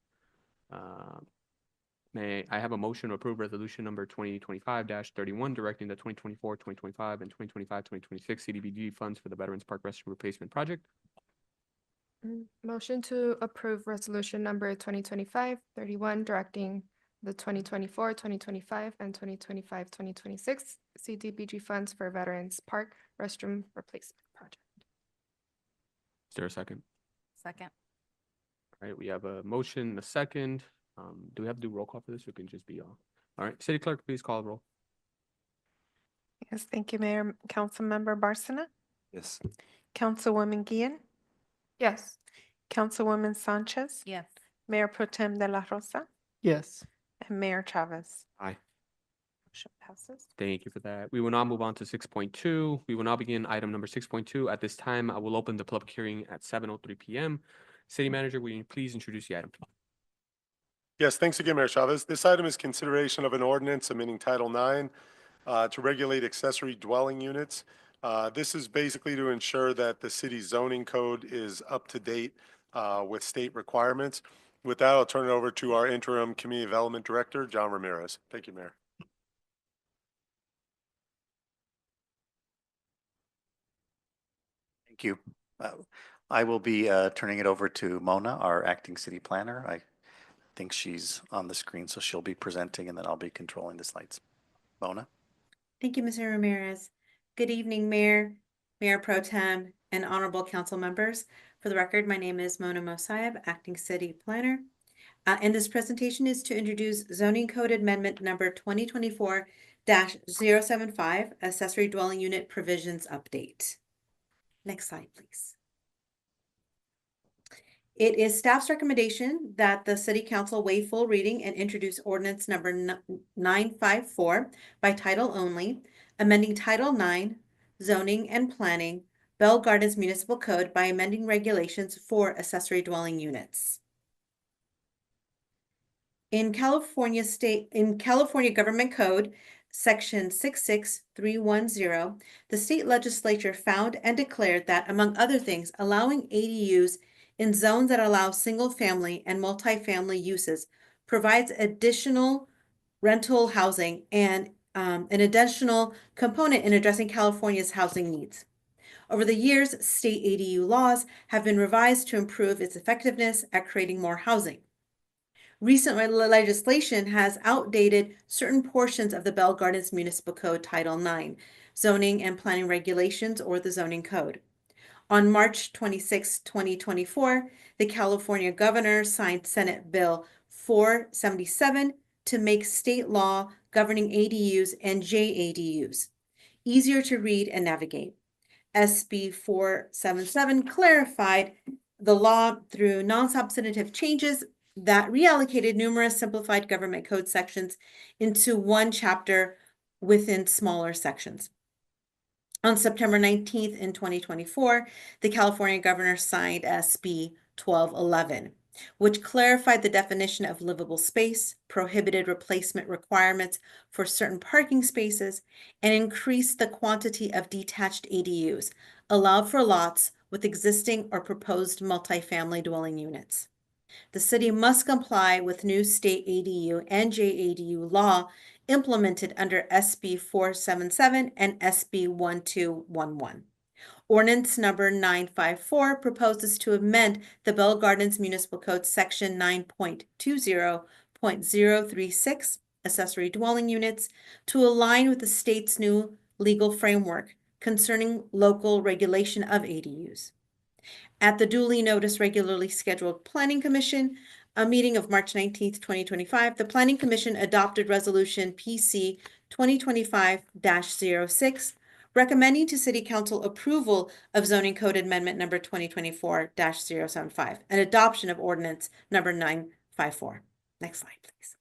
S2: May I have a motion to approve resolution number 2025-31, directing the 2024, 2025, and 2025, 2026 CDBG funds for the Veterans Park Restroom Replacement Project?
S10: Motion to approve resolution number 2025-31, directing the 2024, 2025, and 2025, 2026 CDBG funds for Veterans Park Restroom Replacement Project.
S2: Is there a second?
S7: Second.
S2: All right, we have a motion, a second. Do we have to do roll call for this, or can it just be all? All right, City Clerk, please call the roll.
S1: Yes, thank you, Mayor. Councilmember Barsana?
S9: Yes.
S1: Councilwoman Guillen?
S10: Yes.
S1: Councilwoman Sanchez?
S7: Yes.
S1: Mayor Pro Tem de la Rosa?
S8: Yes.
S1: And Mayor Chavez?
S2: Aye.
S1: Motion passes.
S2: Thank you for that. We will now move on to 6.2. We will now begin item number 6.2. At this time, I will open the public hearing at 7:03 p.m. City Manager, will you please introduce the item?
S4: Yes, thanks again, Mayor Chavez. This item is consideration of an ordinance amending Title IX to regulate accessory dwelling units. This is basically to ensure that the city's zoning code is up to date with state requirements. With that, I'll turn it over to our interim Community Development Director, John Ramirez. Thank you, Mayor.
S15: Thank you. I will be turning it over to Mona, our acting city planner. I think she's on the screen, so she'll be presenting and then I'll be controlling the slides. Mona?
S16: Thank you, Mr. Ramirez. Good evening, Mayor, Mayor Pro Tem, and honorable council members. For the record, my name is Mona Mosaib, acting city planner. And this presentation is to introduce zoning code amendment number 2024-075, accessory dwelling unit provisions update. Next slide, please. It is staff's recommendation that the city council waive full reading and introduce ordinance number 954 by title only, amending Title IX, zoning and planning, Bell Gardens Municipal Code by amending regulations for accessory dwelling units. In California Government Code, Section 66310, the state legislature found and declared that, among other things, allowing ADUs in zones that allow single-family and multifamily uses provides additional rental housing and an additional component in addressing California's housing needs. Over the years, state ADU laws have been revised to improve its effectiveness at creating more housing. Recent legislation has outdated certain portions of the Bell Gardens Municipal Code Title IX, zoning and planning regulations, or the zoning code. On March 26, 2024, the California governor signed Senate Bill 477 to make state law governing ADUs and JADUs easier to read and navigate. SB 477 clarified the law through non-substantive changes that reallocated numerous simplified government code sections into one chapter within smaller sections. On September 19th in 2024, the California governor signed SB 1211, which clarified the definition of livable space, prohibited replacement requirements for certain parking spaces, and increased the quantity of detached ADUs allowed for lots with existing or proposed multifamily dwelling units. The city must comply with new state ADU and JADU law implemented under SB 477 and SB 1211. Ordinance number 954 proposes to amend the Bell Gardens Municipal Code Section 9.20.036, accessory dwelling units, to align with the state's new legal framework concerning local regulation of ADUs. At the duly noticed regularly scheduled Planning Commission, a meeting of March 19th, 2025, the Planning Commission adopted Resolution PC 2025-06, recommending to City Council approval of Zoning Code Amendment number 2024-075 and adoption of Ordinance number 954. Next slide, please.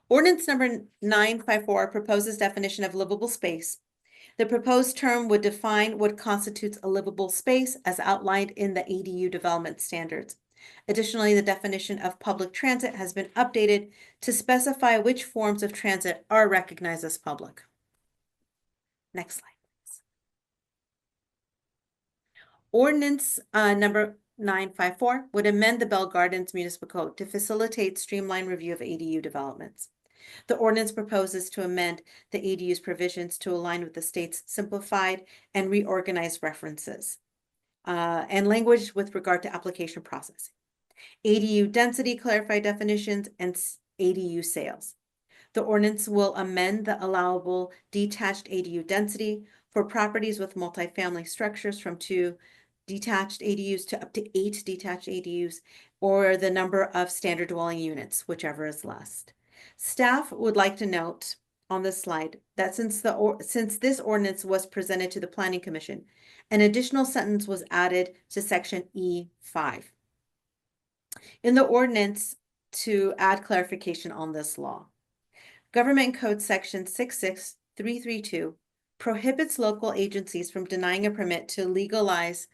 S16: Ordinance number 954 proposes definition of livable space. The proposed term would define what constitutes a livable space as outlined in the ADU development standards. Additionally, the definition of public transit has been updated to specify which forms of transit are recognized as public. Next slide, please. Ordinance number 954 would amend the Bell Gardens Municipal Code to facilitate streamlined review of ADU developments. The ordinance proposes to amend the ADU's provisions to align with the state's simplified and reorganized references and language with regard to application processing, ADU density clarified definitions, and ADU sales. The ordinance will amend the allowable detached ADU density for properties with multifamily structures from 2 detached ADUs to up to 8 detached ADUs, or the number of standard dwelling units, whichever is less. Staff would like to note on this slide that since this ordinance was presented to the Planning Commission, an additional sentence was added to section E5 in the ordinance to add clarification on this law. Government Code Section 66332 prohibits local agencies from denying a permit to legalize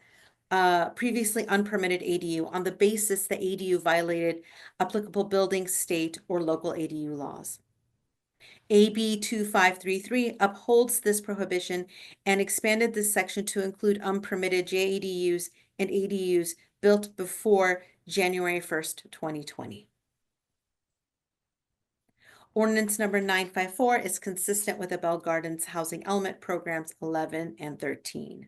S16: previously unpermitted ADU on the basis the ADU violated applicable building, state, or local ADU laws. AB 2533 upholds this prohibition and expanded this section to include unpermitted JADUs and ADUs built before January 1st, 2020. Ordinance number 954 is consistent with the Bell Gardens Housing Element Programs 11 and 13.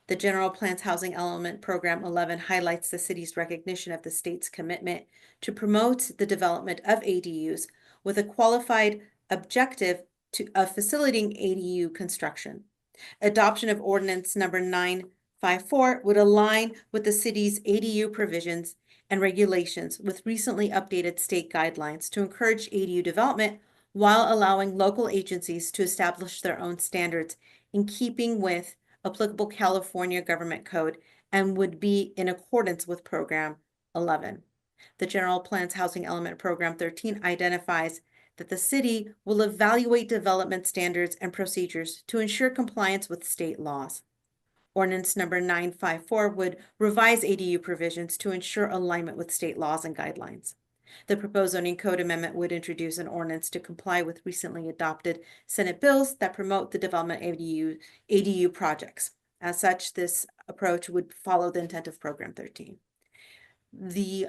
S16: The General Plan's Housing Element Program 11 highlights the city's recognition of the state's commitment to promote the development of ADUs with a qualified objective of facilitating ADU construction. Adoption of ordinance number 954 would align with the city's ADU provisions and regulations with recently updated state guidelines to encourage ADU development while allowing local agencies to establish their own standards in keeping with applicable California government code and would be in accordance with Program 11. The General Plan's Housing Element Program 13 identifies that the city will evaluate development standards and procedures to ensure compliance with state laws. Ordinance number 954 would revise ADU provisions to ensure alignment with state laws and guidelines. The proposed zoning code amendment would introduce an ordinance to comply with recently adopted Senate bills that promote the development of ADU projects. As such, this approach would follow the intent of Program 13. The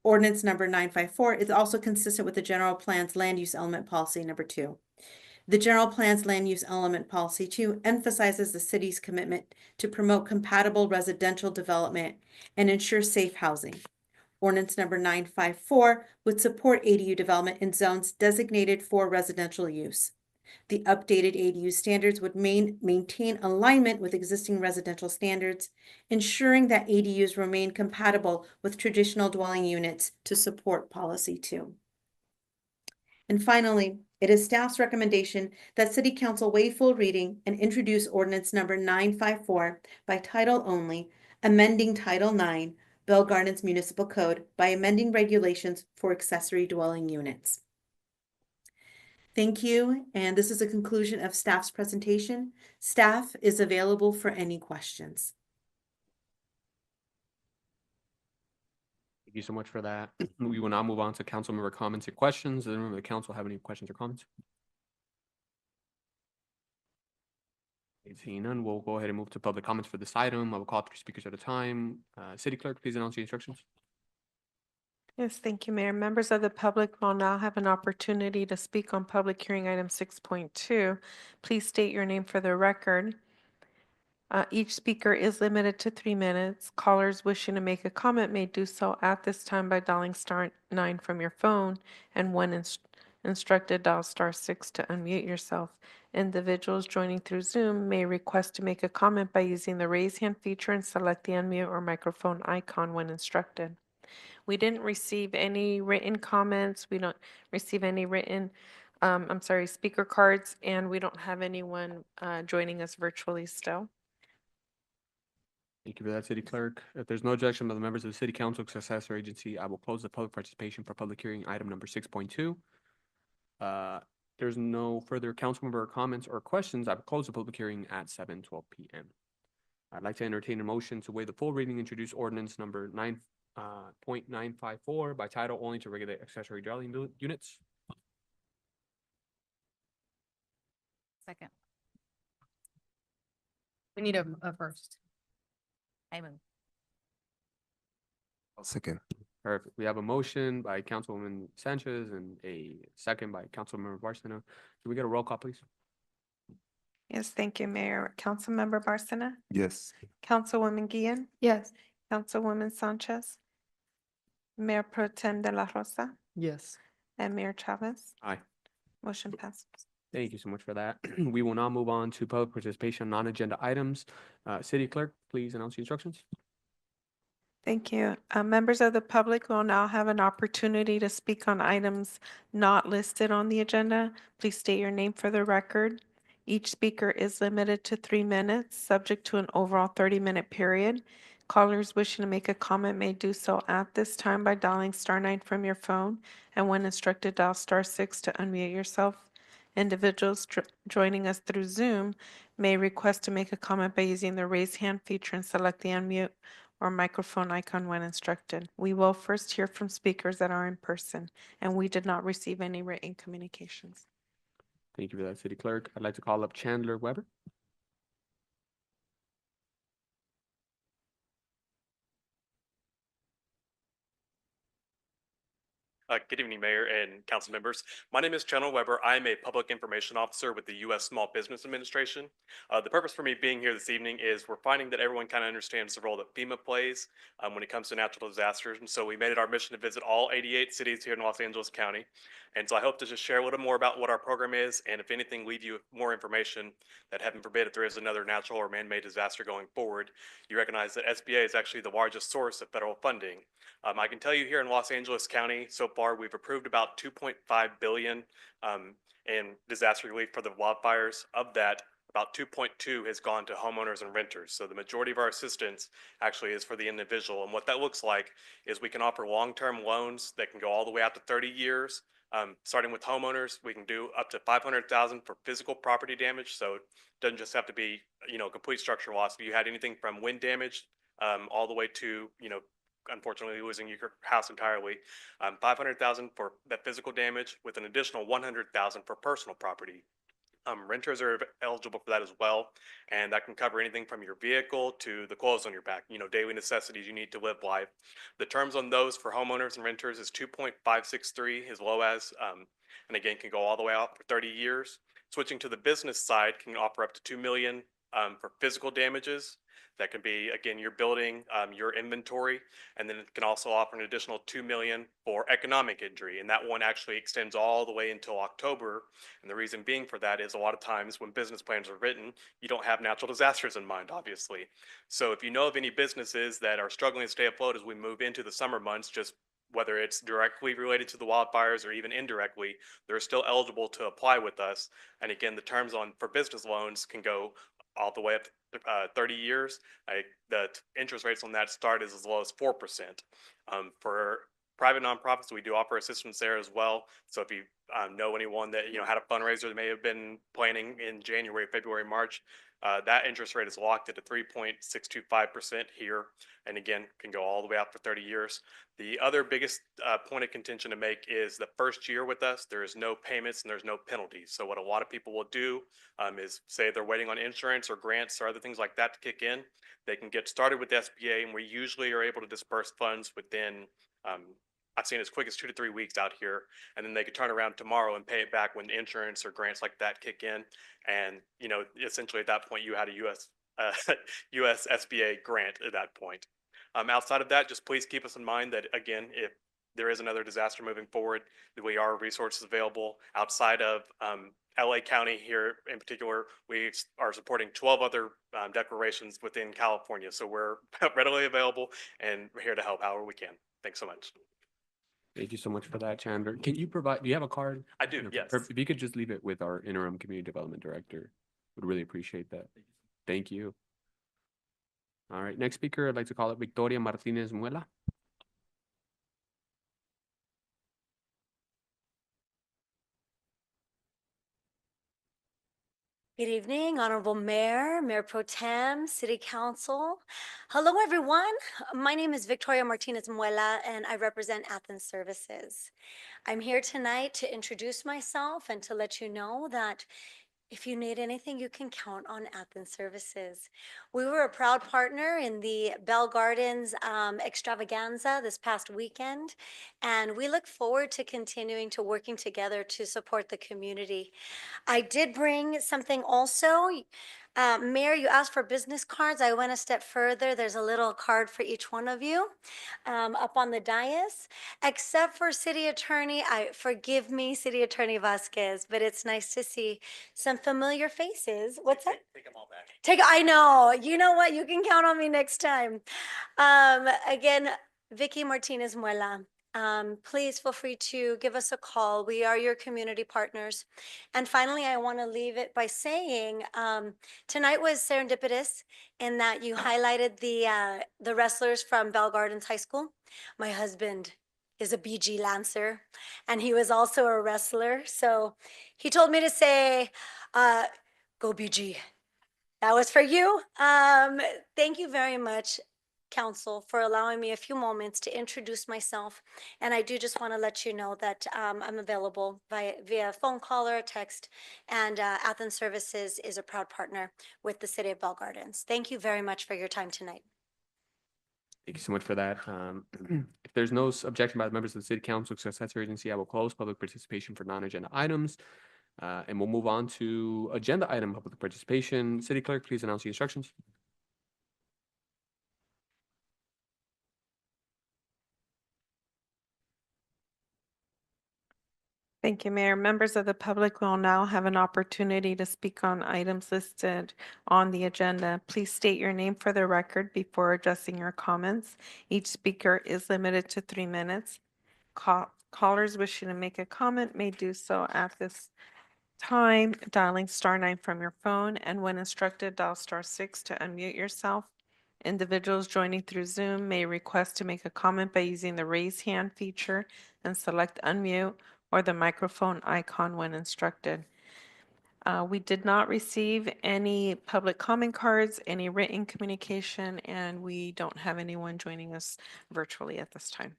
S16: ordinance number 954 is also consistent with the General Plan's Land Use Element Policy number 2. The General Plan's Land Use Element Policy 2 emphasizes the city's commitment to promote compatible residential development and ensure safe housing. Ordinance number 954 would support ADU development in zones designated for residential use. The updated ADU standards would maintain alignment with existing residential standards, ensuring that ADUs remain compatible with traditional dwelling units to support Policy 2. And finally, It is staff's recommendation that City Council waive full reading and introduce ordinance number 954 by title only, amending Title 9, Bell Gardens Municipal Code by amending regulations for accessory dwelling units. Thank you, and this is a conclusion of staff's presentation. Staff is available for any questions.
S2: Thank you so much for that. We will now move on to council member comments and questions. Does anyone in the council have any questions or comments? Seeing none, we'll go ahead and move to public comments for this item. I will call 3 speakers at a time. City Clerk, please announce the instructions.
S1: Yes, thank you, Mayor. Members of the public will now have an opportunity to speak on public hearing item 6.2. Please state your name for the record. Each speaker is limited to 3 minutes. Callers wishing to make a comment may do so at this time by dialing *9 from your phone, and when instructed, dial *6 to unmute yourself. Individuals joining through Zoom may request to make a comment by using the raise hand feature and select the unmute or microphone icon when instructed. We didn't receive any written comments. We don't receive any written, speaker cards, and we don't have anyone joining us virtually still.
S2: Thank you for that, City Clerk. If there's no objection by the members of the City Council successor agency, I will close the public participation for public hearing item number 6.2. There's no further council member comments or questions. I will close the public hearing at 7:12 p.m. I'd like to entertain a motion to waive the full reading, introduce ordinance number 9.954 by title only to regulate accessory dwelling units.
S7: Second.
S17: We need a first.
S7: I move.
S9: I'll second.
S2: Perfect. We have a motion by Councilwoman Sanchez and a second by Councilmember Barcena. Can we get a roll call, please?
S1: Yes, thank you, Mayor. Councilmember Barcena,
S9: Yes.
S1: Councilwoman Guillen,
S10: Yes.
S1: Councilwoman Sanchez, Mayor Pro Tem de la Rosa,
S8: Yes.
S1: and Mayor Chavez.
S2: Aye.
S1: Motion passes.
S2: Thank you so much for that. We will now move on to public participation on non-agenda items. City Clerk, please announce the instructions.
S1: Thank you. Members of the public will now have an opportunity to speak on items not listed on the agenda. Please state your name for the record. Each speaker is limited to 3 minutes, subject to an overall 30-minute period. Callers wishing to make a comment may do so at this time by dialing *9 from your phone, and when instructed, dial *6 to unmute yourself. Individuals joining us through Zoom may request to make a comment by using the raise hand feature and select the unmute or microphone icon when instructed. We will first hear from speakers that are in person, and we did not receive any written communications.
S2: Thank you for that, City Clerk. I'd like to call up Chandler Weber.
S18: Good evening, Mayor and council members. My name is Chandler Weber. I'm a public information officer with the U.S. Small Business Administration. The purpose for me being here this evening is we're finding that everyone kind of understands the role that FEMA plays when it comes to natural disasters. And so we made it our mission to visit all 88 cities here in Los Angeles County. And so I hope to just share a little more about what our program is, and if anything, leave you with more information that, heaven forbid, if there is another natural or man-made disaster going forward, you recognize that SBA is actually the largest source of federal funding. I can tell you here in Los Angeles County, so far we've approved about $2.5 billion in disaster relief for the wildfires. Of that, about 2.2 has gone to homeowners and renters. So the majority of our assistance actually is for the individual. And what that looks like is we can offer long-term loans that can go all the way out to 30 years. Starting with homeowners, we can do up to $500,000 for physical property damage. So it doesn't just have to be, complete structural loss. If you had anything from wind damage all the way to, unfortunately losing your house entirely, $500,000 for that physical damage with an additional $100,000 for personal property. Renters are eligible for that as well, and that can cover anything from your vehicle to the clothes on your back, daily necessities you need to live life. The terms on those for homeowners and renters is 2.563 as low as, and again, can go all the way out for 30 years. Switching to the business side can offer up to $2 million for physical damages. That can be, again, your building, your inventory, and then it can also offer an additional $2 million for economic injury. And that one actually extends all the way until October. And the reason being for that is a lot of times when business plans are written, you don't have natural disasters in mind, obviously. So if you know of any businesses that are struggling to stay afloat as we move into the summer months, just whether it's directly related to the wildfires or even indirectly, they're still eligible to apply with us. And again, the terms on for business loans can go all the way up to 30 years. The interest rates on that start is as low as 4%. For private nonprofits, we do offer assistance there as well. So if you know anyone that had a fundraiser that may have been planning in January, February, March, that interest rate is locked at a 3.625% here, and again can go all the way out for 30 years. The other biggest point of contention to make is the first year with us, there is no payments and there's no penalties. So what a lot of people will do is say they're waiting on insurance or grants or other things like that to kick in. They can get started with the SBA, and we usually are able to disperse funds within I've seen as quick as 2 to 3 weeks out here, and then they could turn around tomorrow and pay it back when insurance or grants like that kick in. And essentially at that point, you had a US SBA grant at that point. Outside of that, just please keep us in mind that again, if there is another disaster moving forward, that we are resources available outside of LA County here in particular. We are supporting 12 other declarations within California, so we're readily available and we're here to help however we can. Thanks so much.
S2: Thank you so much for that, Chandler. Can you provide, do you have a card?
S18: I do, yes.
S2: If you could just leave it with our interim community development director, would really appreciate that. Thank you. All right, next speaker, I'd like to call it Victoria Martinez Muela.
S19: Good evening, Honorable Mayor, Mayor Pro Tem, City Council. Hello, everyone. My name is Victoria Martinez Muela, and I represent Athens Services. I'm here tonight to introduce myself and to let you know that if you need anything, you can count on Athens Services. We were a proud partner in the Bell Gardens extravaganza this past weekend, and we look forward to continuing to working together to support the community. I did bring something also. Mayor, you asked for business cards. I went a step further. There's a little card for each one of you up on the dais, except for City Attorney. Forgive me, City Attorney Vasquez, but it's nice to see some familiar faces. What's that?
S18: Take them all back.
S19: I know. You know what? You can count on me next time. Again, Vicky Martinez Muela. Please feel free to give us a call. We are your community partners. And finally, I want to leave it by saying tonight was serendipitous in that you highlighted the wrestlers from Bell Gardens High School. My husband is a BG Lancer, and he was also a wrestler. So he told me to say, go BG. That was for you. Thank you very much, Council, for allowing me a few moments to introduce myself. And I do just want to let you know that I'm available via phone call or text. And Athens Services is a proud partner with the City of Bell Gardens. Thank you very much for your time tonight.
S2: Thank you so much for that. If there's no objection by the members of the City Council, successor agency, I will close public participation for non-agenda items. And we'll move on to agenda item public participation. City Clerk, please announce the instructions.
S1: Thank you, Mayor. Members of the public will now have an opportunity to speak on items listed on the agenda. Please state your name for the record before addressing your comments. Each speaker is limited to 3 minutes. Callers wishing to make a comment may do so at this time, dialing *9 from your phone, and when instructed, dial *6 to unmute yourself. Individuals joining through Zoom may request to make a comment by using the raise hand feature and select unmute or the microphone icon when instructed. We did not receive any public comment cards, any written communication, and we don't have anyone joining us virtually at this time.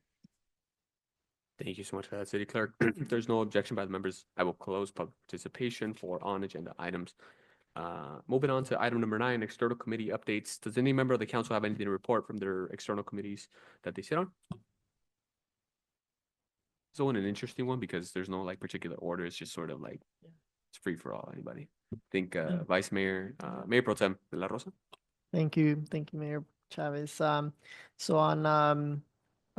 S2: Thank you so much for that, City Clerk. If there's no objection by the members, I will close public participation for on-agenda items. Moving on to item number 9, external committee updates. Does any member of the council have anything to report from their external committees that they sit on? It's an interesting one because there's no particular order. It's just sort of it's free for all, anybody. I think Vice Mayor, Mayor Pro Tem De La Rosa.
S8: Thank you, Mayor Chavez. So on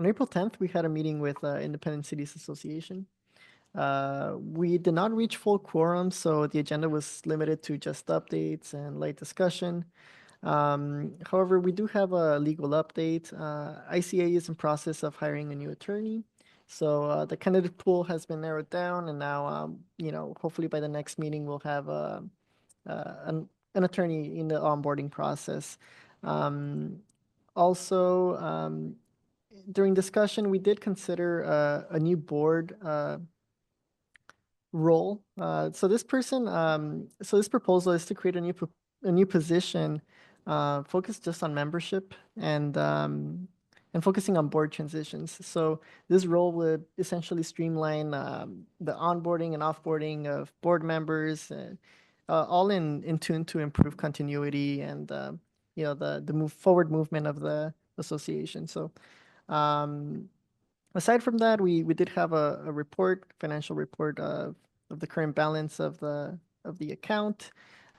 S8: April 10th, we had a meeting with Independent Cities Association. We did not reach full quorum, so the agenda was limited to just updates and light discussion. However, we do have a legal update. ICA is in process of hiring a new attorney. So the candidate pool has been narrowed down, and now, hopefully by the next meeting, we'll have an attorney in the onboarding process. Also, during discussion, we did consider a new board role. So this proposal is to create a new position focused just on membership and focusing on board transitions. So this role would essentially streamline the onboarding and offboarding of board members, all in tune to improve continuity and the forward movement of the association. So aside from that, we did have a financial report of the current balance of the account.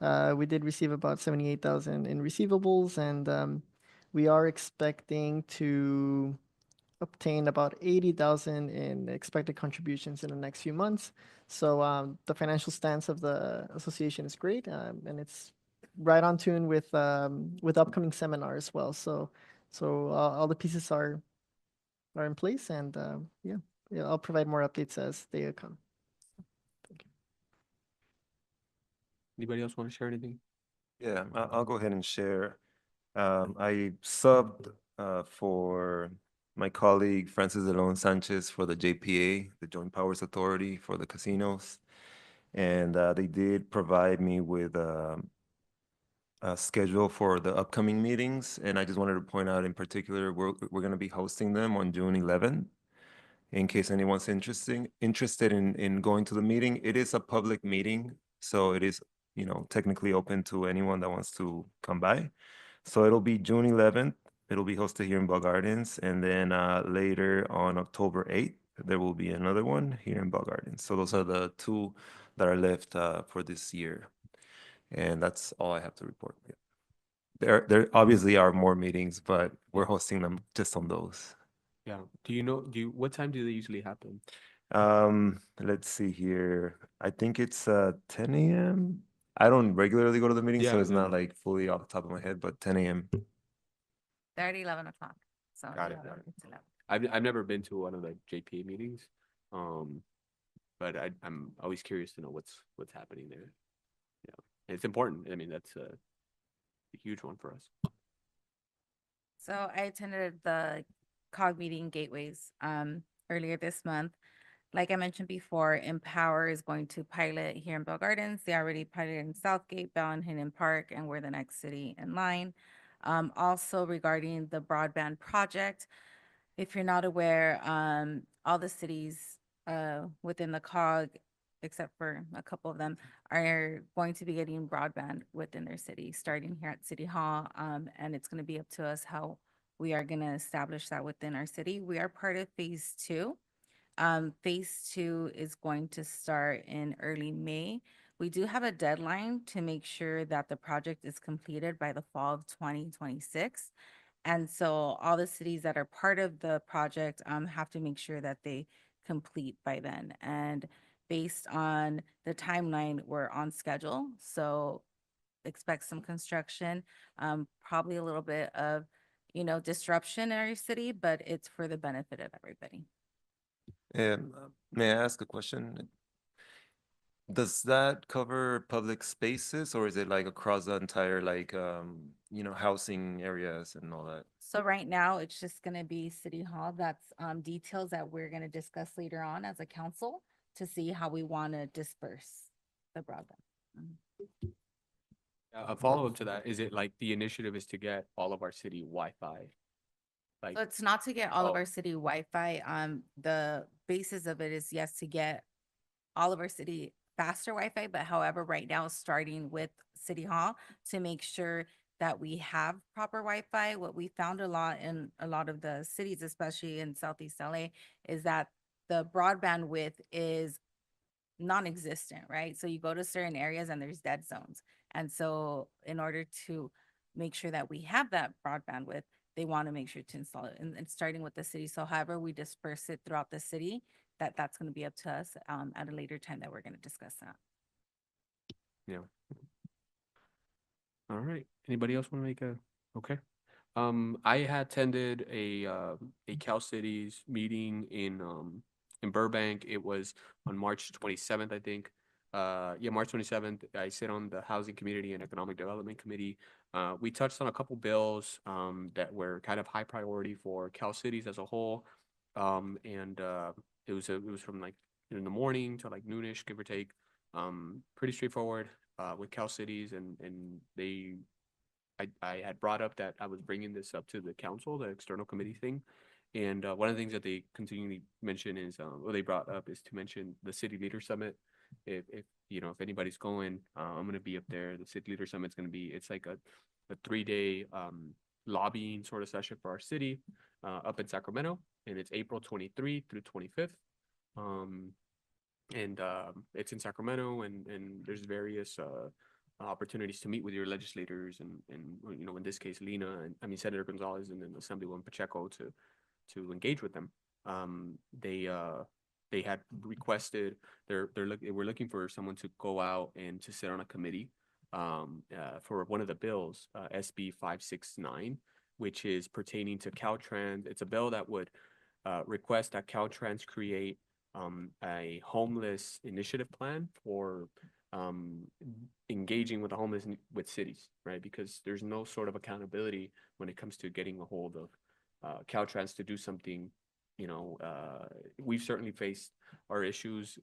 S8: We did receive about 78,000 in receivables, and we are expecting to obtain about 80,000 in expected contributions in the next few months. So the financial stance of the association is great, and it's right on tune with upcoming seminar as well. So all the pieces are in place, and yeah, I'll provide more updates as they come.
S2: Anybody else want to share anything?
S9: Yeah, I'll go ahead and share. I subbed for my colleague Francis Delon Sanchez for the JPA, the Joint Powers Authority for the casinos. And they did provide me with a schedule for the upcoming meetings. And I just wanted to point out in particular, we're going to be hosting them on June 11th. In case anyone's interested in going to the meeting, it is a public meeting. So it is, technically open to anyone that wants to come by. So it'll be June 11th. It'll be hosted here in Bell Gardens. And then later on October 8th, there will be another one here in Bell Gardens. So those are the two that are left for this year. And that's all I have to report. Yeah. There obviously are more meetings, but we're hosting them just on those.
S2: Yeah. What time do they usually happen?
S9: Let's see here. I think it's 10 a.m. I don't regularly go to the meeting, so it's not like fully off the top of my head, but 10 a.m.
S7: They're at 11 o'clock. So
S2: Got it.
S7: 11 to 11.
S2: I've never been to one of the JPA meetings, but I'm always curious to know what's happening there. Yeah, and it's important. I mean, that's a huge one for us.
S7: So I attended the COG meeting Gateways earlier this month. Like I mentioned before, Empower is going to pilot here in Bell Gardens. They already piloted in Southgate, Bell and Hinton Park, and we're the next city in line. Also regarding the broadband project, if you're not aware, all the cities within the COG, except for a couple of them, are going to be getting broadband within their city, starting here at City Hall. And it's going to be up to us how we are going to establish that within our city. We are part of phase 2. Phase 2 is going to start in early May. We do have a deadline to make sure that the project is completed by the fall of 2026. And so all the cities that are part of the project have to make sure that they complete by then. And based on the timeline, we're on schedule. So expect some construction, probably a little bit of, disruption in our city, but it's for the benefit of everybody.
S9: May I ask a question? Does that cover public spaces, or is it like across the entire housing areas and all that?
S7: So right now, it's just going to be City Hall. That's details that we're going to discuss later on as a council to see how we want to disperse the broadband.
S2: A follow-up to that, is it like the initiative is to get all of our city Wi-Fi? Like,
S7: So it's not to get all of
S2: Oh.
S7: our city Wi-Fi. The basis of it is, yes, to get all of our city faster Wi-Fi, but however, right now, starting with City Hall to make sure that we have proper Wi-Fi. What we found a lot in a lot of the cities, especially in Southeast LA, is that the broadband width is non-existent, right? So you go to certain areas and there's dead zones. And so in order to make sure that we have that broadband width, they want to make sure to install it and starting with the city. So however we disperse it throughout the city, that's going to be up to us at a later time that we're going to discuss that.
S2: Yeah. All right. Anybody else want to make okay. I had attended a Cal Cities meeting in Burbank. It was on March 27th, I think. Yeah, March 27th. I sit on the Housing Community and Economic Development Committee. We touched on a couple bills that were kind of high priority for Cal Cities as a whole. And it was from like in the morning to like noonish, give or take. Pretty straightforward with Cal Cities, and I had brought up that I was bringing this up to the council, the external committee thing. And one of the things that they continually mention is, or they brought up is to mention the City Leader Summit. If if anybody's going, I'm going to be up there. The City Leader Summit's going to be, it's like a 3-day lobbying sort of session for our city up in Sacramento. And it's April 23 through 25th. And it's in Sacramento, and there's various opportunities to meet with your legislators and in this case Lena and Senator Gonzalez and then Assemblywoman Pacheco to engage with them. They had requested they were looking for someone to go out and to sit on a committee for one of the bills, SB 569, which is pertaining to Caltrans. It's a bill that would request that Caltrans create a homeless initiative plan for engaging with the homeless with cities, right? Because there's no sort of accountability when it comes to getting a hold of Caltrans to do something. We've certainly faced our issues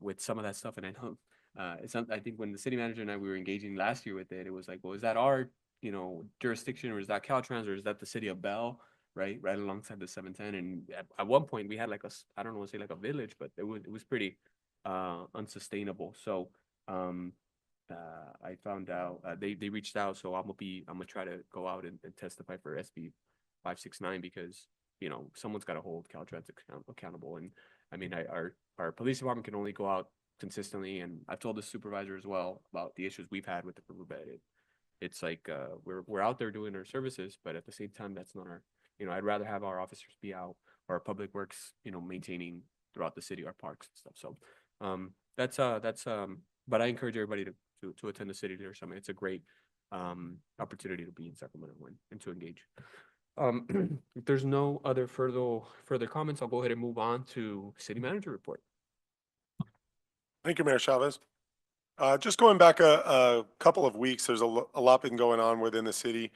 S2: with some of that stuff, and I know I think when the city manager and we were engaging last year with it, it was like, well, is that our jurisdiction, or is that Caltrans, or is that the city of Bell? Right alongside the 710. And at one point we had like I don't want to say like a village, but it was pretty unsustainable. So I found out they reached out, so I'm gonna try to go out and testify for SB 569 because someone's got to hold Caltrans accountable. And I mean, our police department can only go out consistently, and I've told the supervisor as well about the issues we've had with the riverbed. It's like we're out there doing our services, but at the same time, that's not our. I'd rather have our officers be out, or our public works, maintaining throughout the city, our parks and stuff. So but I encourage everybody to attend the City Leader Summit. It's a great opportunity to be in Sacramento and to engage. If there's no other further comments, I'll go ahead and move on to City Manager report.
S4: Thank you, Mayor Chavez. Just going back a couple of weeks, there's a lot been going on within the city.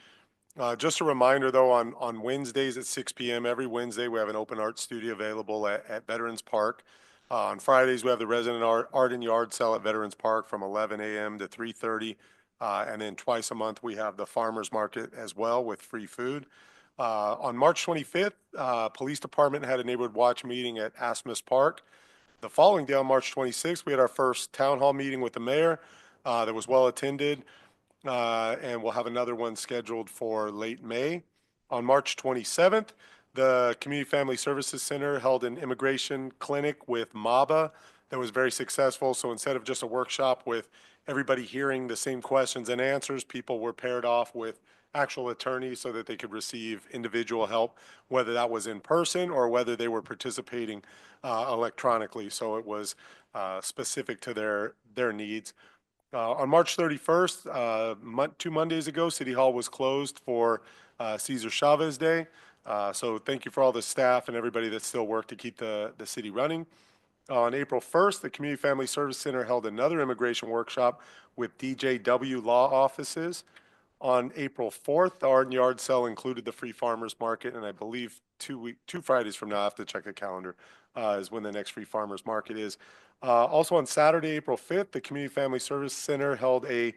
S4: Just a reminder, though, on Wednesdays at 6 p.m., every Wednesday, we have an open art studio available at Veterans Park. On Fridays, we have the resident art and yard sale at Veterans Park from 11 a.m. to 3:30. And then twice a month, we have the farmers market as well with free food. On March 25th, Police Department had a neighborhood watch meeting at Asmus Park. The following day, on March 26th, we had our first town hall meeting with the mayor that was well attended. And we'll have another one scheduled for late May. On March 27th, the Community Family Services Center held an immigration clinic with MABA that was very successful. So instead of just a workshop with everybody hearing the same questions and answers, people were paired off with actual attorneys so that they could receive individual help, whether that was in person or whether they were participating electronically. So it was specific to their needs. On March 31st, 2 Mondays ago, City Hall was closed for Cesar Chavez Day. So thank you for all the staff and everybody that still worked to keep the city running. On April 1st, the Community Family Service Center held another immigration workshop with DJW law offices. On April 4th, the art and yard sale included the free farmers market, and I believe 2 Fridays from now, I have to check the calendar, is when the next free farmers market is. Also on Saturday, April 5th, the Community Family Service Center held a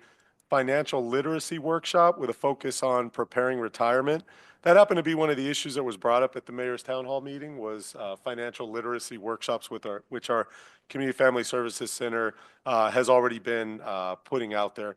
S4: financial literacy workshop with a focus on preparing retirement. That happened to be one of the issues that was brought up at the mayor's town hall meeting was financial literacy workshops which our Community Family Services Center has already been putting out there.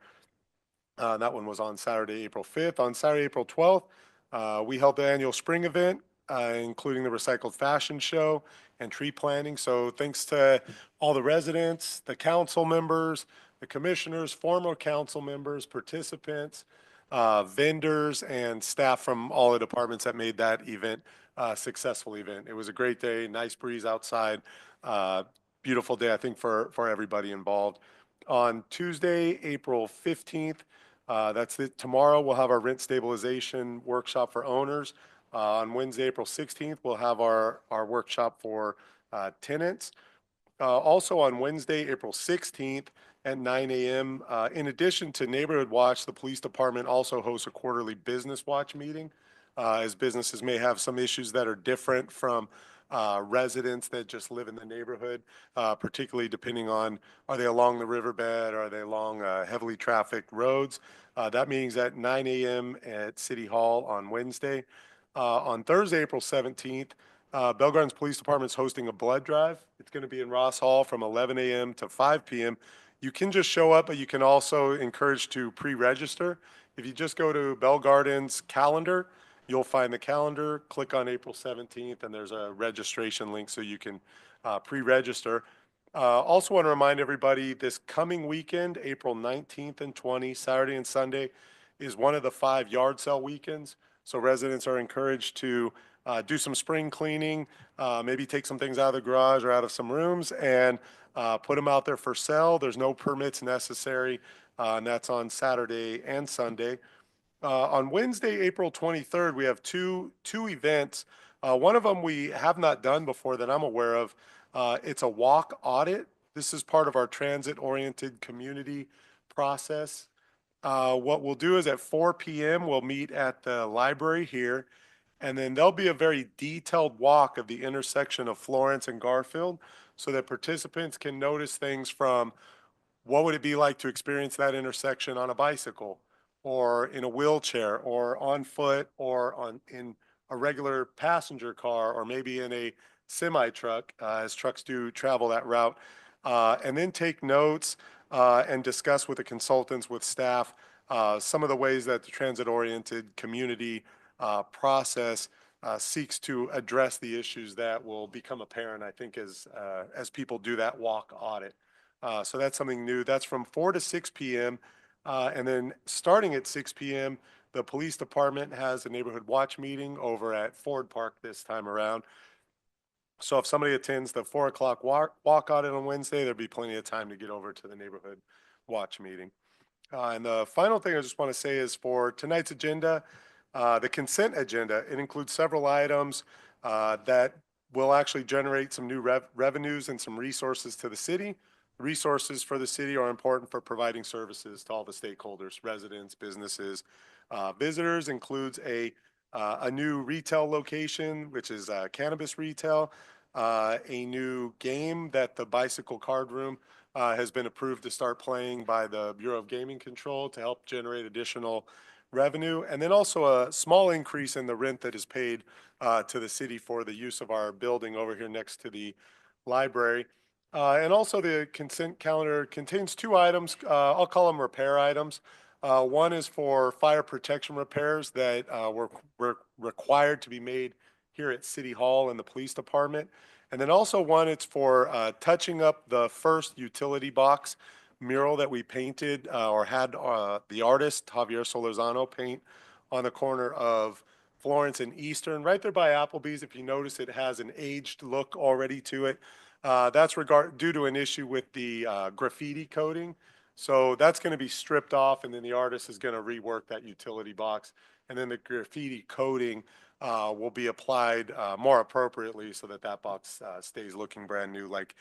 S4: That one was on Saturday, April 5th. On Saturday, April 12th, we held the annual spring event, including the recycled fashion show and tree planting. So thanks to all the residents, the council members, the commissioners, former council members, participants, vendors, and staff from all the departments that made that event a successful event. It was a great day, nice breeze outside, beautiful day, I think, for everybody involved. On Tuesday, April 15th, That's it. Tomorrow, we'll have our rent stabilization workshop for owners. On Wednesday, April 16th, we'll have our workshop for tenants. Also on Wednesday, April 16th at 9 a.m., in addition to Neighborhood Watch, the police department also hosts a quarterly business watch meeting, as businesses may have some issues that are different from residents that just live in the neighborhood, particularly depending on, are they along the riverbed, are they along heavily trafficked roads? That meeting's at 9 a.m. at City Hall on Wednesday. On Thursday, April 17th, Bell Gardens Police Department is hosting a blood drive. It's going to be in Ross Hall from 11 a.m. to 5 p.m. You can just show up, but you can also encourage to pre-register. If you just go to Bell Gardens calendar, you'll find the calendar, click on April 17th, and there's a registration link so you can pre-register. Also want to remind everybody this coming weekend, April 19th and 20th, Saturday and Sunday, is one of the 5 yard sale weekends. So residents are encouraged to do some spring cleaning, maybe take some things out of the garage or out of some rooms and put them out there for sale. There's no permits necessary, and that's on Saturday and Sunday. On Wednesday, April 23rd, we have two events. One of them we have not done before that I'm aware of. It's a walk audit. This is part of our transit-oriented community process. What we'll do is at 4 p.m., we'll meet at the library here, and then there'll be a very detailed walk of the intersection of Florence and Garfield so that participants can notice things from what would it be like to experience that intersection on a bicycle or in a wheelchair or on foot or in a regular passenger car or maybe in a semi truck, as trucks do travel that route, and then take notes and discuss with the consultants, with staff, some of the ways that the transit-oriented community process seeks to address the issues that will become apparent, I think, as people do that walk audit. So that's something new. That's from 4 to 6 p.m. And then starting at 6 p.m., the police department has a neighborhood watch meeting over at Ford Park this time around. So if somebody attends the 4 o'clock walk audit on Wednesday, there'll be plenty of time to get over to the neighborhood watch meeting. And the final thing I just want to say is for tonight's agenda, the consent agenda, it includes several items that will actually generate some new revenues and some resources to the city. Resources for the city are important for providing services to all the stakeholders, residents, businesses. Visitors includes a new retail location, which is cannabis retail, a new game that the Bicycle Card Room has been approved to start playing by the Bureau of Gaming Control to help generate additional revenue, and then also a small increase in the rent that is paid to the city for the use of our building over here next to the library. And also the consent calendar contains 2 items. I'll call them repair items. One is for fire protection repairs that were required to be made here at City Hall and the police department. And then also one, it's for touching up the first utility box mural that we painted or had the artist Javier Solorzano paint on the corner of Florence and Eastern, right there by Applebee's. If you notice, it has an aged look already to it. That's due to an issue with the graffiti coating. So that's going to be stripped off, and then the artist is going to rework that utility box. And then the graffiti coating will be applied more appropriately so that that box stays looking brand new like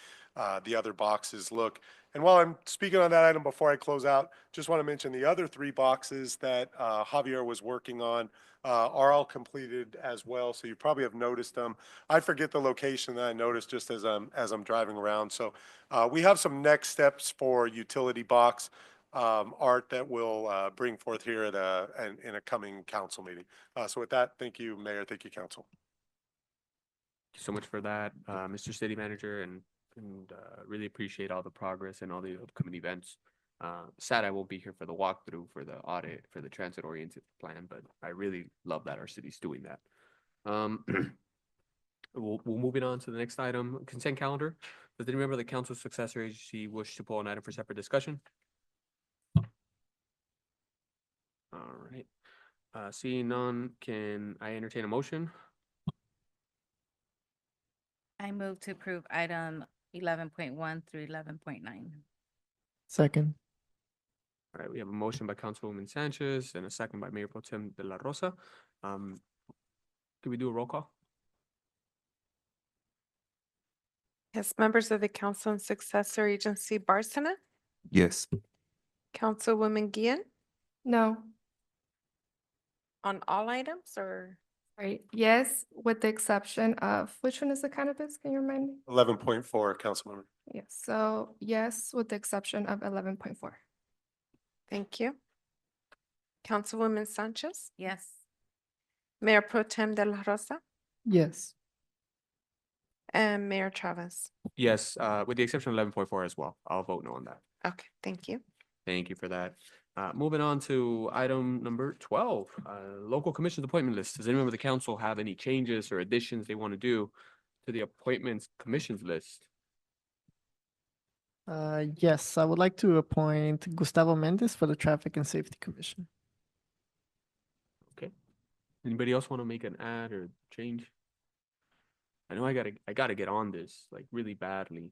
S4: the other boxes look. And while I'm speaking on that item before I close out, just want to mention the other 3 boxes that Javier was working on are all completed as well. So you probably have noticed them. I forget the location that I noticed just as I'm driving around. So we have some next steps for utility box art that we'll bring forth here at in a coming council meeting. So with that, thank you, Mayor. Thank you, Council.
S2: Thank you so much for that, Mr. City Manager, and really appreciate all the progress and all the upcoming events. Sad I won't be here for the walkthrough for the audit for the transit-oriented plan, but I really love that our city's doing that. We'll move it on to the next item, consent calendar. Does any member of the council successor agency wish to pull an item for separate discussion? All right. Seeing none, can I entertain a motion?
S7: I move to approve item 11.1 through 11.9.
S8: Second.
S2: All right, we have a motion by Councilwoman Sanchez and a second by Mayor Pro Tem De La Rosa. Can we do a roll call?
S1: Yes, members of the council and successor agency, Barsana,
S9: Yes.
S1: Councilwoman Guillen,
S10: No.
S1: on all items or?
S10: Right, yes, with the exception of, which one is the cannabis? Can you remind me?
S4: 11.4, Councilmember.
S10: Yes, so yes, with the exception of 11.4.
S1: Thank you. Councilwoman Sanchez,
S7: Yes.
S1: Mayor Pro Tem De La Rosa,
S8: Yes.
S1: and Mayor Chavez.
S2: Yes, with the exception of 11.4 as well. I'll vote no on that.
S1: Okay, thank you.
S2: Thank you for that. Moving on to item number 12, local commissions appointment list. Does anyone of the council have any changes or additions they want to do to the appointments commissions list?
S8: Yes, I would like to appoint Gustavo Mendez for the Traffic and Safety Commission.
S2: Okay. Anybody else want to make an add or change? I know I gotta get on this like really badly.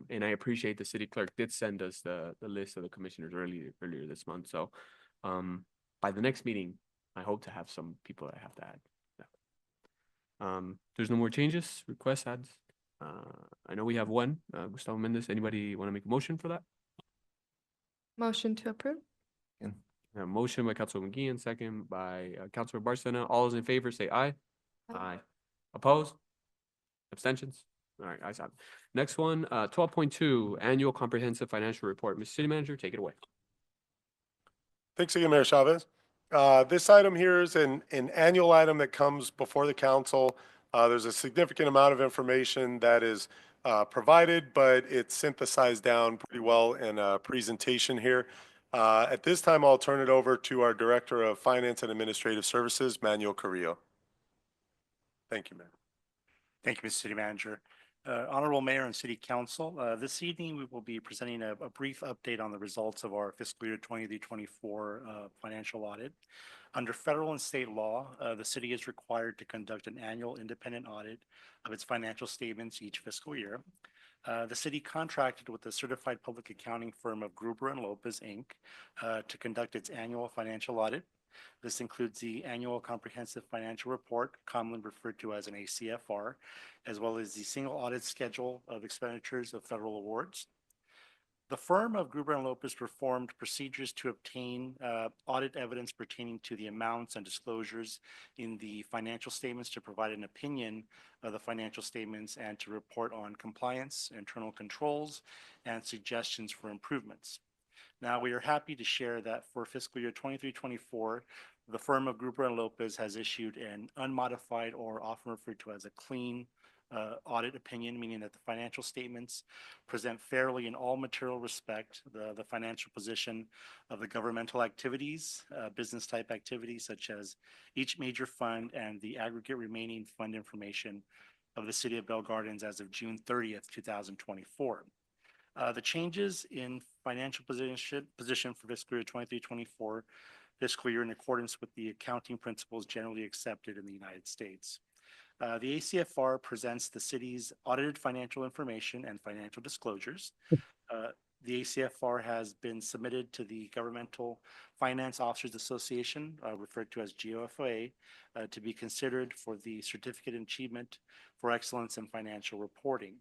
S2: And I appreciate the city clerk did send us the list of the commissioners earlier this month. So by the next meeting, I hope to have some people that I have to add. There's no more changes, requests, adds. I know we have one, Gustavo Mendez. Anybody want to make a motion for that?
S10: Motion to approve?
S2: A motion by Councilor McGee, second by Councilor Barsana. All those in favor say aye. Aye. Opposed? Abstentions? All right, ayes have it. Next one, 12.2, Annual Comprehensive Financial Report. Mr. City Manager, take it away.
S4: Thanks again, Mayor Chavez. This item here is an annual item that comes before the council. There's a significant amount of information that is provided, but it's synthesized down pretty well in a presentation here. At this time, I'll turn it over to our Director of Finance and Administrative Services, Manuel Carrillo. Thank you, Mayor.
S20: Thank you, Mr. City Manager. Honorable Mayor and City Council, this evening we will be presenting a brief update on the results of our fiscal year 2024 financial audit. Under federal and state law, the city is required to conduct an annual independent audit of its financial statements each fiscal year. The city contracted with the certified public accounting firm of Gruber and Lopez, Inc. To conduct its annual financial audit. This includes the Annual Comprehensive Financial Report, commonly referred to as an ACFR, as well as the single audit schedule of expenditures of federal awards. The firm of Gruber and Lopez performed procedures to obtain audit evidence pertaining to the amounts and disclosures in the financial statements, to provide an opinion of the financial statements, and to report on compliance, internal controls, and suggestions for improvements. Now, we are happy to share that for fiscal year 23-24, the firm of Gruber and Lopez has issued an unmodified, or often referred to as a clean, audit opinion, meaning that the financial statements present fairly in all material respect the financial position of the governmental activities, business type activities such as each major fund, and the aggregate remaining fund information of the City of Bell Gardens as of June 30th, 2024. The changes in financial position for fiscal year 23-24 fiscal year in accordance with the accounting principles generally accepted in the United States. The ACFR presents the city's audited financial information and financial disclosures. The ACFR has been submitted to the Governmental Finance Officers Association, referred to as GOFA, to be considered for the Certificate of Achievement for Excellence in Financial Reporting.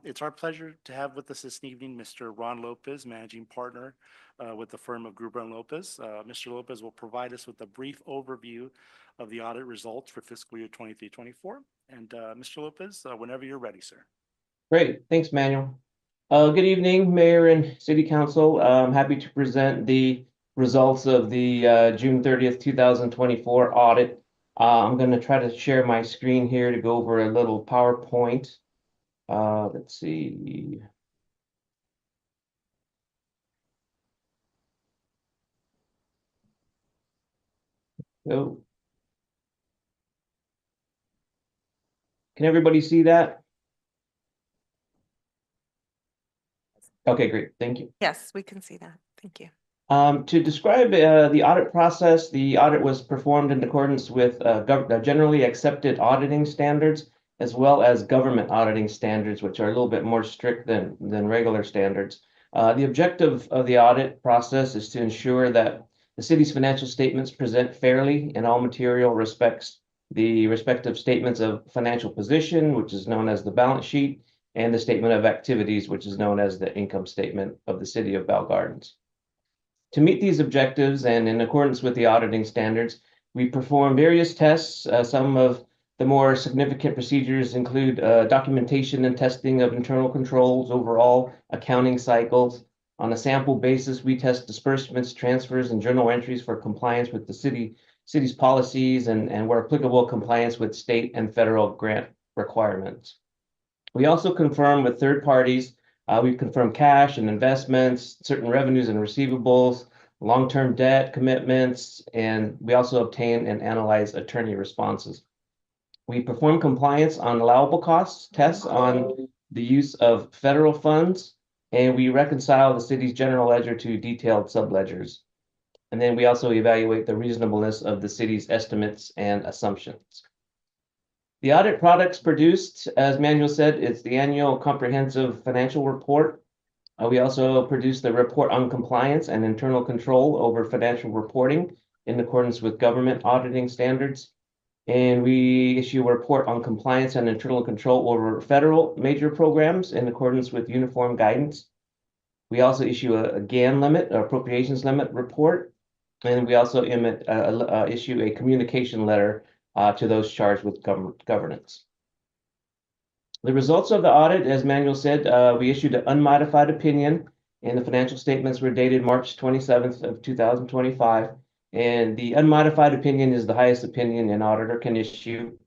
S20: It's our pleasure to have with us this evening Mr. Ron Lopez, Managing Partner with the firm of Gruber and Lopez. Mr. Lopez will provide us with a brief overview of the audit results for fiscal year 23-24. And Mr. Lopez, whenever you're ready, sir.
S21: Great, thanks, Manuel. Good evening, Mayor and City Council. I'm happy to present the results of the June 30th, 2024 audit. I'm going to try to share my screen here to go over a little PowerPoint. Let's see. Oh. Can everybody see that? Okay, great. Thank you.
S1: Yes, we can see that. Thank you.
S21: To describe the audit process, the audit was performed in accordance with generally accepted auditing standards, as well as government auditing standards, which are a little bit more strict than regular standards. The objective of the audit process is to ensure that the city's financial statements present fairly in all material respects the respective statements of financial position, which is known as the balance sheet, and the statement of activities, which is known as the income statement of the city of Bell Gardens. To meet these objectives and in accordance with the auditing standards, we perform various tests. Some of the more significant procedures include documentation and testing of internal controls, overall accounting cycles. On a sample basis, we test disbursements, transfers, and journal entries for compliance with the city's policies and where applicable, compliance with state and federal grant requirements. We also confirm with third parties. We've confirmed cash and investments, certain revenues and receivables, long-term debt commitments, and we also obtain and analyze attorney responses. We perform compliance on allowable costs tests on the use of federal funds, and we reconcile the city's general ledger to detailed subledgers. And then we also evaluate the reasonableness of the city's estimates and assumptions. The audit products produced, as Manuel said, it's the annual comprehensive financial report. We also produce the report on compliance and internal control over financial reporting in accordance with government auditing standards. And we issue a report on compliance and internal control over federal major programs in accordance with uniform guidance. We also issue a GAN limit, or appropriations limit report. And we also issue a communication letter to those charged with governance. The results of the audit, as Manuel said, we issued an unmodified opinion, and the financial statements were dated March 27th of 2025. And the unmodified opinion is the highest opinion an auditor can issue.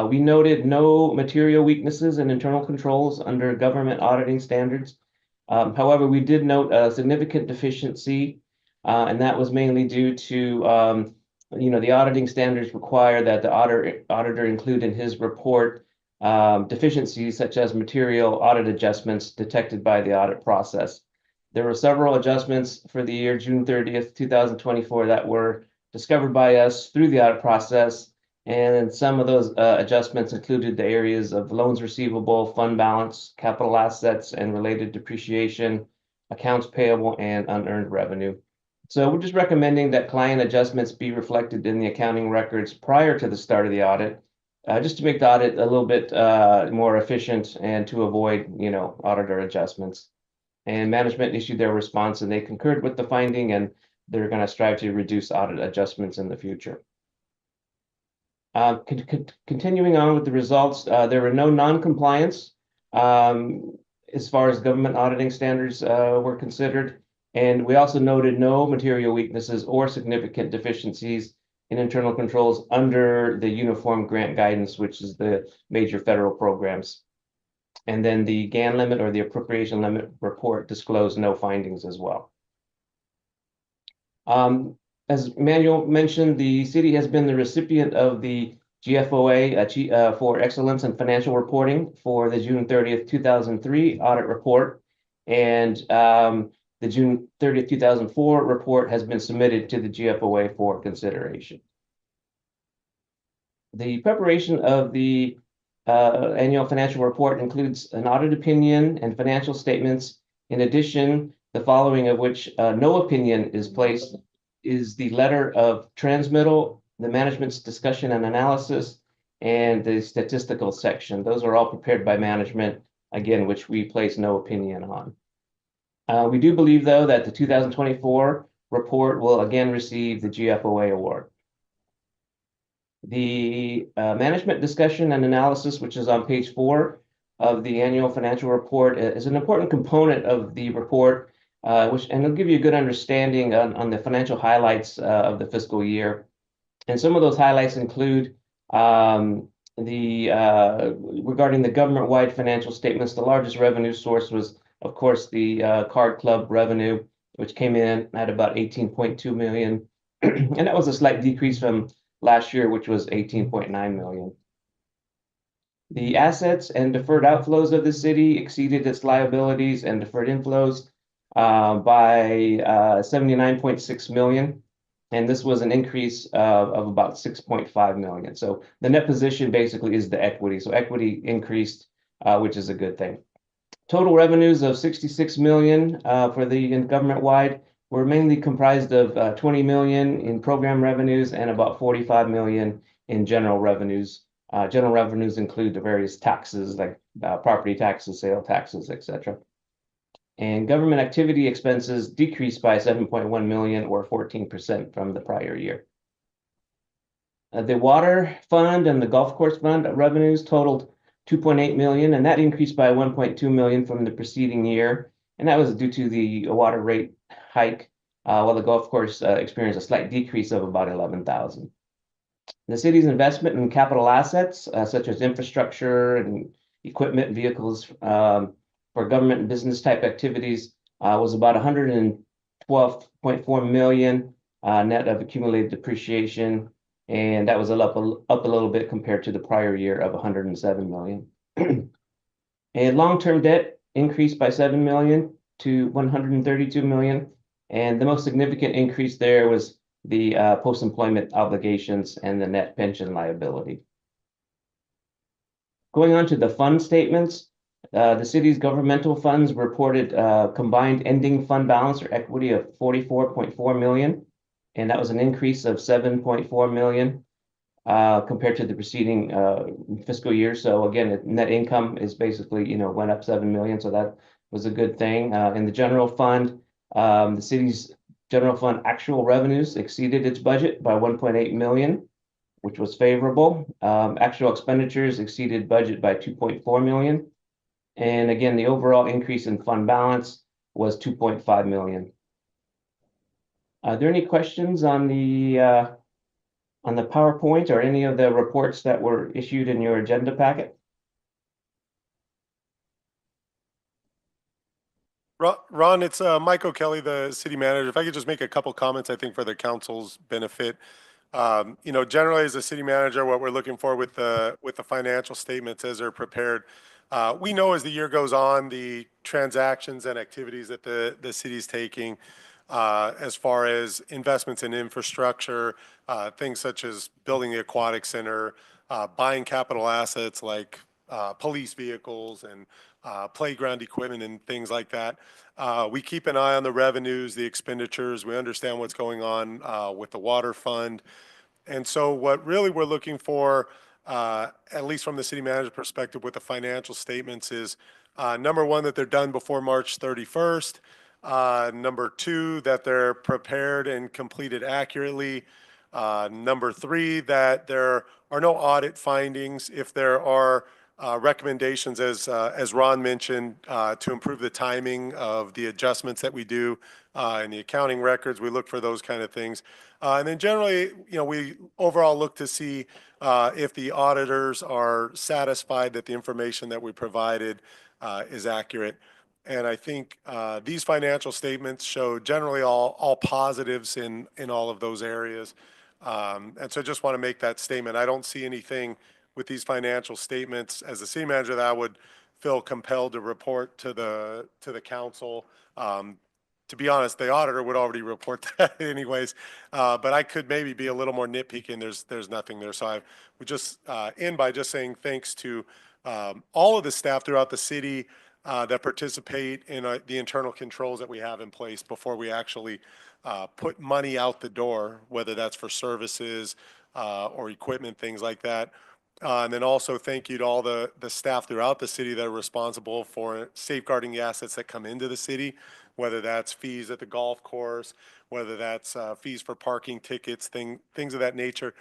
S21: We noted no material weaknesses in internal controls under government auditing standards. However, we did note a significant deficiency, and that was mainly due to the auditing standards require that the auditor include in his report deficiencies such as material audit adjustments detected by the audit process. There were several adjustments for the year June 30th, 2024 that were discovered by us through the audit process, and some of those adjustments included the areas of loans receivable, fund balance, capital assets, and related depreciation, accounts payable, and unearned revenue. So we're just recommending that client adjustments be reflected in the accounting records prior to the start of the audit, just to make the audit a little bit more efficient and to avoid, auditor adjustments. And management issued their response, and they concurred with the finding, and they're going to strive to reduce audit adjustments in the future. Continuing on with the results, there were no non-compliance as far as government auditing standards were considered. And we also noted no material weaknesses or significant deficiencies in internal controls under the Uniform Grant Guidance, which is the major federal programs. And then the GAN limit, or the appropriation limit report, disclosed no findings as well. As Manuel mentioned, the city has been the recipient of the GFOA for Excellence in Financial Reporting for the June 30th, 2003 audit report. And the June 30th, 2004 report has been submitted to the GFOA for consideration. The preparation of the annual financial report includes an audit opinion and financial statements. In addition, the following of which no opinion is placed is the letter of transmittal, the management's discussion and analysis, and the statistical section. Those are all prepared by management, again, which we place no opinion on. We do believe, though, that the 2024 report will again receive the GFOA award. The management discussion and analysis, which is on page 4 of the annual financial report, is an important component of the report, and it'll give you a good understanding on the financial highlights of the fiscal year. And some of those highlights include regarding the government-wide financial statements. The largest revenue source was, of course, the card club revenue, which came in at about 18.2 million. And that was a slight decrease from last year, which was 18.9 million. The assets and deferred outflows of the city exceeded its liabilities and deferred inflows by 79.6 million. And this was an increase of about 6.5 million. So the net position basically is the equity. So equity increased, which is a good thing. Total revenues of 66 million for the government-wide were mainly comprised of 20 million in program revenues and about 45 million in general revenues. General revenues include the various taxes like property taxes, sale taxes, etc. And government activity expenses decreased by 7.1 million or 14% from the prior year. The water fund and the golf course fund revenues totaled 2.8 million, and that increased by 1.2 million from the preceding year. And that was due to the water rate hike, while the golf course experienced a slight decrease of about 11,000. The city's investment in capital assets, such as infrastructure and equipment, vehicles for government and business type activities, was about 112.4 million net of accumulated depreciation. And that was up a little bit compared to the prior year of 107 million. And long-term debt increased by 7 million to 132 million. And the most significant increase there was the post-employment obligations and the net pension liability. Going on to the fund statements, the city's governmental funds reported combined ending fund balance or equity of 44.4 million. And that was an increase of 7.4 million compared to the preceding fiscal year. So again, net income is basically, went up 7 million. So that was a good thing. In the general fund, the city's general fund actual revenues exceeded its budget by 1.8 million, which was favorable. Actual expenditures exceeded budget by 2.4 million. And again, the overall increase in fund balance was 2.5 million. Are there any questions on the PowerPoint or any of the reports that were issued in your agenda packet?
S4: Ron, it's Mike O'Kelly, the city manager. If I could just make a couple comments, I think for the council's benefit. Generally as a city manager, what we're looking for with the financial statements as they're prepared, we know as the year goes on, the transactions and activities that the city's taking, as far as investments in infrastructure, things such as building the aquatic center, buying capital assets like police vehicles and playground equipment and things like that. We keep an eye on the revenues, the expenditures. We understand what's going on with the water fund. And so what really we're looking for, at least from the city manager perspective with the financial statements is, number one, that they're done before March 31st. Number two, that they're prepared and completed accurately. Number three, that there are no audit findings. If there are recommendations, as Ron mentioned, to improve the timing of the adjustments that we do in the accounting records, we look for those kind of things. And then generally, we overall look to see if the auditors are satisfied that the information that we provided is accurate. And I think these financial statements show generally all positives in all of those areas. And so I just want to make that statement. I don't see anything with these financial statements as a city manager that I would feel compelled to report to the council. To be honest, the auditor would already report that anyways, but I could maybe be a little more nitpicky and there's nothing there. So I would just end by just saying thanks to all of the staff throughout the city that participate in the internal controls that we have in place before we actually put money out the door, whether that's for services or equipment, things like that. And then also thank you to all the staff throughout the city that are responsible for safeguarding the assets that come into the city, whether that's fees at the golf course, whether that's fees for parking tickets, things of that nature.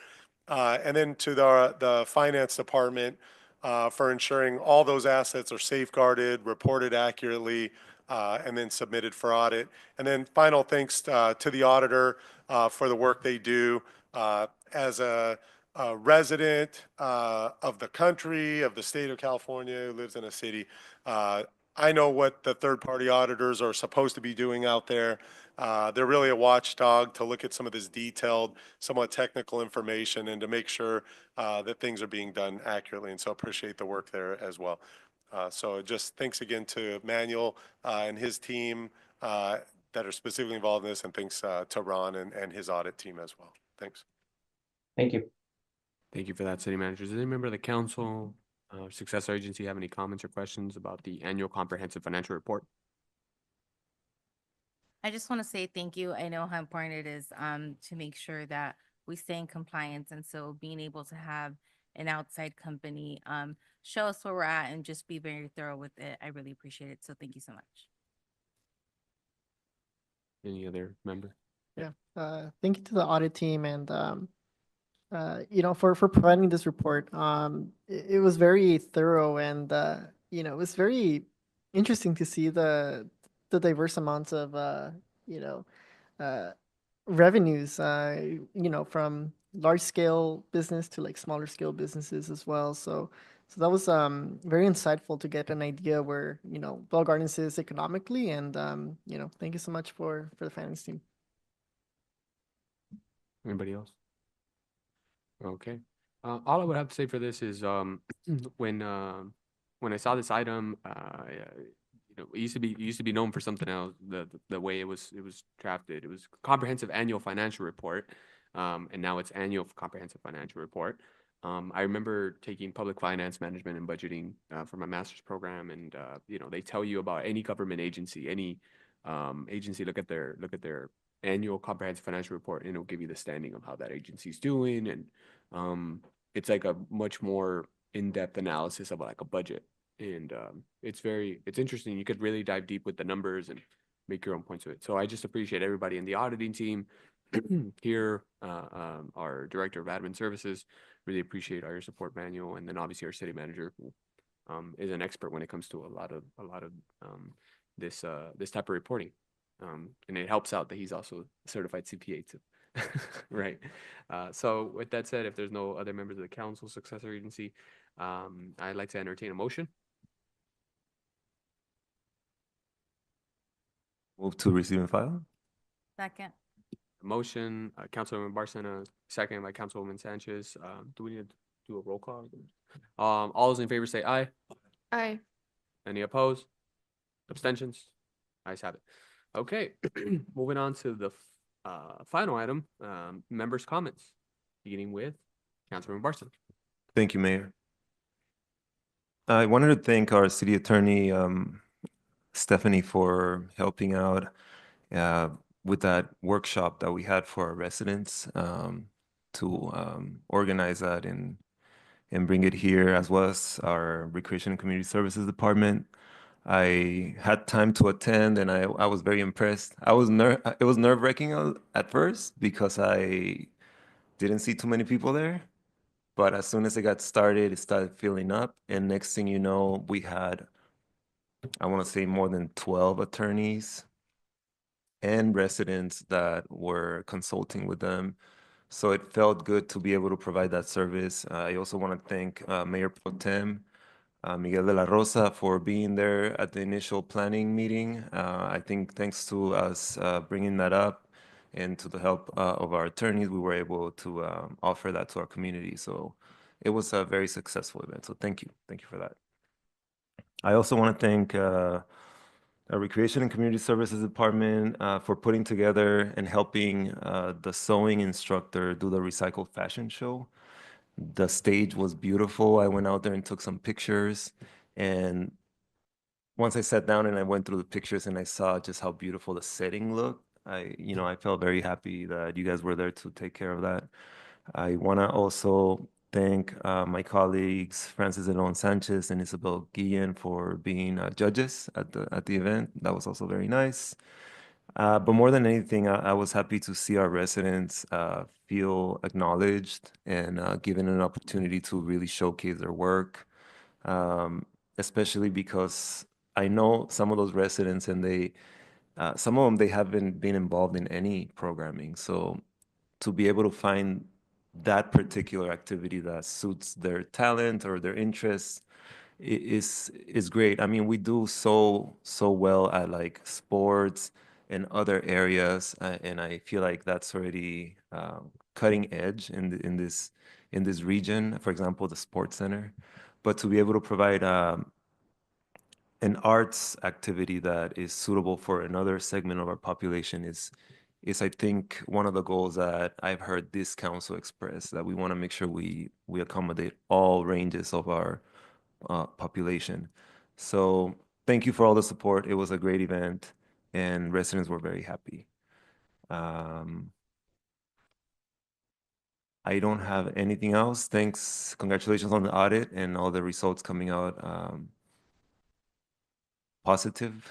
S4: And then to the finance department for ensuring all those assets are safeguarded, reported accurately, and then submitted for audit. And then final thanks to the auditor for the work they do as a resident of the country, of the state of California, who lives in a city. I know what the third-party auditors are supposed to be doing out there. They're really a watchdog to look at some of this detailed, somewhat technical information and to make sure that things are being done accurately. And so appreciate the work there as well. So just thanks again to Manuel and his team that are specifically involved in this, and thanks to Ron and his audit team as well. Thanks.
S21: Thank you.
S2: Thank you for that, City Manager. Does any member of the council Successor agency have any comments or questions about the annual comprehensive financial report?
S7: I just want to say thank you. I know how important it is to make sure that we stay in compliance. And so being able to have an outside company show us where we're at and just be very thorough with it, I really appreciate it. So thank you so much.
S2: Any other member?
S8: Yeah, thank you to the audit team and, you know, for providing this report. It was very thorough and, you know, it was very interesting to see the diverse amounts of, you know, revenues, you know, from large scale business to like smaller scale businesses as well. So that was very insightful to get an idea where, you know, Bell Gardens is economically and, you know, thank you so much for the finance team.
S2: Anybody else? Okay. All I would have to say for this is when I saw this item, you know, it used to be known for something else. The way it was drafted, it was comprehensive annual financial report, and now it's annual comprehensive financial report. I remember taking public finance management and budgeting for my master's program, and you know, they tell you about any government agency, any agency, look at their annual comprehensive financial report, and it'll give you the standing of how that agency's doing, and it's like a much more in-depth analysis of like a budget, and it's interesting. You could really dive deep with the numbers and make your own points of it. So I just appreciate everybody in the auditing team here, our director of admin services. Really appreciate our support manual, and then obviously our city manager, who is an expert when it comes to a lot of this type of reporting. And it helps out that he's also a certified CPA too. Right. So with that said, if there's no other members of the council, successor agency, I'd like to entertain a motion.
S9: Move to receive and file.
S7: Second.
S2: Motion, Councilwoman Barcena, second by Councilwoman Sanchez. Do we need to do a roll call? All those in favor say aye.
S10: Aye.
S2: Any opposed? Abstentions? Ayes have it. Okay, moving on to the final item, members' comments, beginning with Councilman Barson.
S9: Thank you, Mayor. I wanted to thank our city attorney, Stephanie, for helping out with that workshop that we had for our residents to organize that and bring it here, as well as our Recreation and Community Services Department. I had time to attend, and I was very impressed. It was nerve-wracking at first because I didn't see too many people there. But as soon as it got started, it started filling up. And next thing you know, we had, I want to say, more than 12 attorneys and residents that were consulting with them. So it felt good to be able to provide that service. I also want to thank Mayor Pro Tem Miguel de la Rosa for being there at the initial planning meeting. I think thanks to us bringing that up and to the help of our attorneys, we were able to offer that to our community. So it was a very successful event. So thank you. Thank you for that. I also want to thank our Recreation and Community Services Department for putting together and helping the sewing instructor do the recycled fashion show. The stage was beautiful. I went out there and took some pictures. And once I sat down and I went through the pictures and I saw just how beautiful the setting looked, I felt very happy that you guys were there to take care of that. I want to also thank my colleagues, Francis Elon Sanchez and Isabel Guillen, for being judges at the event. That was also very nice. But more than anything, I was happy to see our residents feel acknowledged and given an opportunity to really showcase their work, especially because I know some of those residents and some of them, they haven't been involved in any programming. So to be able to find that particular activity that suits their talent or their interests is great. I mean, we do so well at like sports and other areas, and I feel like that's already cutting edge in this region. For example, the sports center, but to be able to provide an arts activity that is suitable for another segment of our population is I think one of the goals that I've heard this council express, that we want to make sure we accommodate all ranges of our population. So thank you for all the support. It was a great event and residents were very happy. I don't have anything else. Thanks. Congratulations on the audit and all the results coming out positive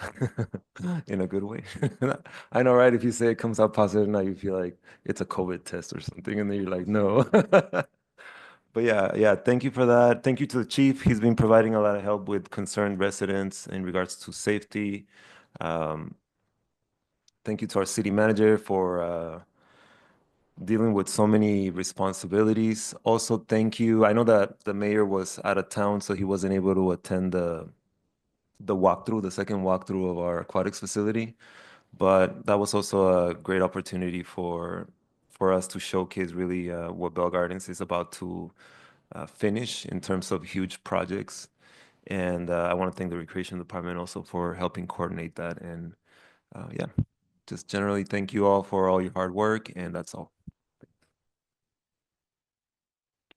S9: in a good way. I know, right? If you say it comes out positive now, you feel like it's a COVID test or something, and then you're like, no. But yeah, thank you for that. Thank you to the chief. He's been providing a lot of help with concerned residents in regards to safety. Thank you to our city manager for dealing with so many responsibilities. Also, thank you. I know that the mayor was out of town, so he wasn't able to attend the walkthrough, the second walkthrough of our aquatics facility. But that was also a great opportunity for us to showcase really what Bell Gardens is about to finish in terms of huge projects. And I want to thank the Recreation Department also for helping coordinate that. And yeah, just generally thank you all for all your hard work, and that's all.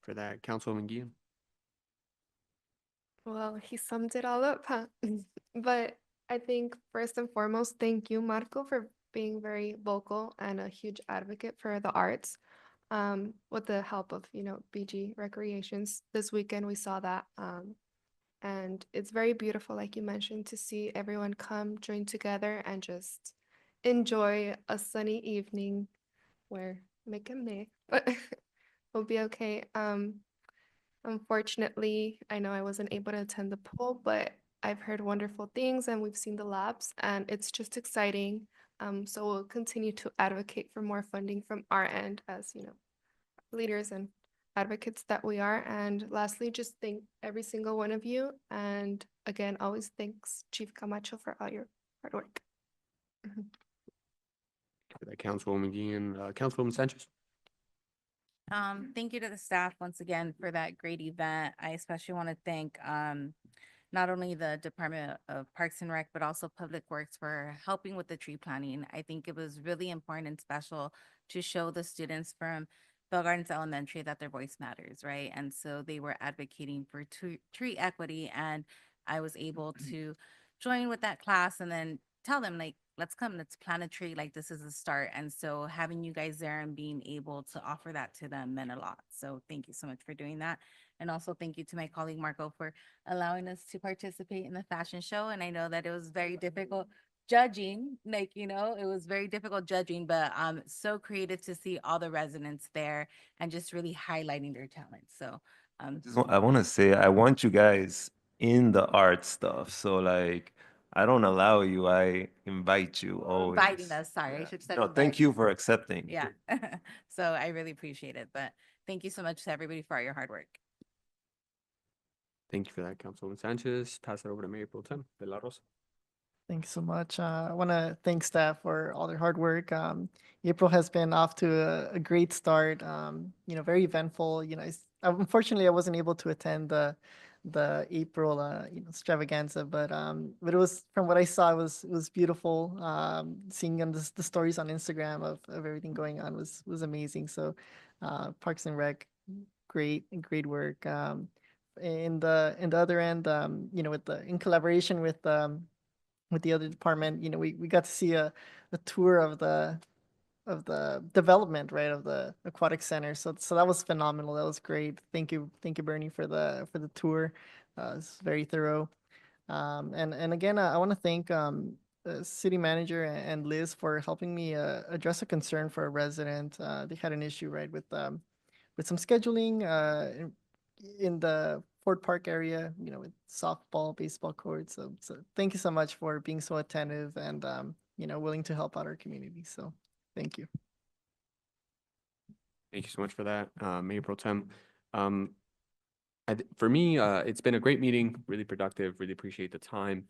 S2: For that, Councilwoman Guillen.
S10: Well, he summed it all up, huh? But I think first and foremost, thank you, Marco, for being very vocal and a huge advocate for the arts. With the help of, BG Recreations. This weekend we saw that. And it's very beautiful, like you mentioned, to see everyone come, join together, and just enjoy a sunny evening where make a May, but we'll be okay. Unfortunately, I know I wasn't able to attend the pool, but I've heard wonderful things and we've seen the labs and it's just exciting. So we'll continue to advocate for more funding from our end as, leaders and advocates that we are. And lastly, just thank every single one of you. And again, always thanks Chief Camacho for all your hard work.
S2: For that, Councilwoman Guillen. Councilwoman Sanchez.
S7: Thank you to the staff once again for that great event. I especially want to thank not only the Department of Parks and Rec, but also Public Works for helping with the tree planting. I think it was really important and special to show the students from Bell Gardens Elementary that their voice matters, right? And so they were advocating for tree equity, and I was able to join with that class and then tell them, like, let's come, let's plant a tree, like this is a start. And so having you guys there and being able to offer that to them meant a lot. So thank you so much for doing that. And also thank you to my colleague Marco for allowing us to participate in the fashion show. And I know that it was very difficult judging, it was very difficult judging, but so creative to see all the residents there and just really highlighting their talents. So
S9: I want to say, I want you guys in the art stuff. So like, I don't allow you, I invite you always.
S7: Inviting us, sorry, I should say.
S9: No, thank you for accepting.
S7: Yeah. So I really appreciate it. But thank you so much to everybody for all your hard work.
S2: Thank you for that, Councilwoman Sanchez. Pass it over to Mayor Pro Tem De La Rosa.
S8: Thanks so much. I want to thank staff for all their hard work. April has been off to a great start. Very eventful. Unfortunately, I wasn't able to attend the April extravaganza, but it was, from what I saw, it was beautiful. Seeing on the stories on Instagram of everything going on was amazing. So, Parks and Rec, great work. In the other end, in collaboration with the other department, we got to see a tour of the development, right, of the aquatic center. So that was phenomenal. That was great. Thank you, Bernie, for the tour. It's very thorough. And again, I want to thank the city manager and Liz for helping me address a concern for a resident. They had an issue, right, with some scheduling in the Ford Park area, with softball, baseball courts. So thank you so much for being so attentive and, willing to help out our community. So thank you.
S2: Thank you so much for that, Mayor Pro Tem. For me, it's been a great meeting, really productive, really appreciate the time.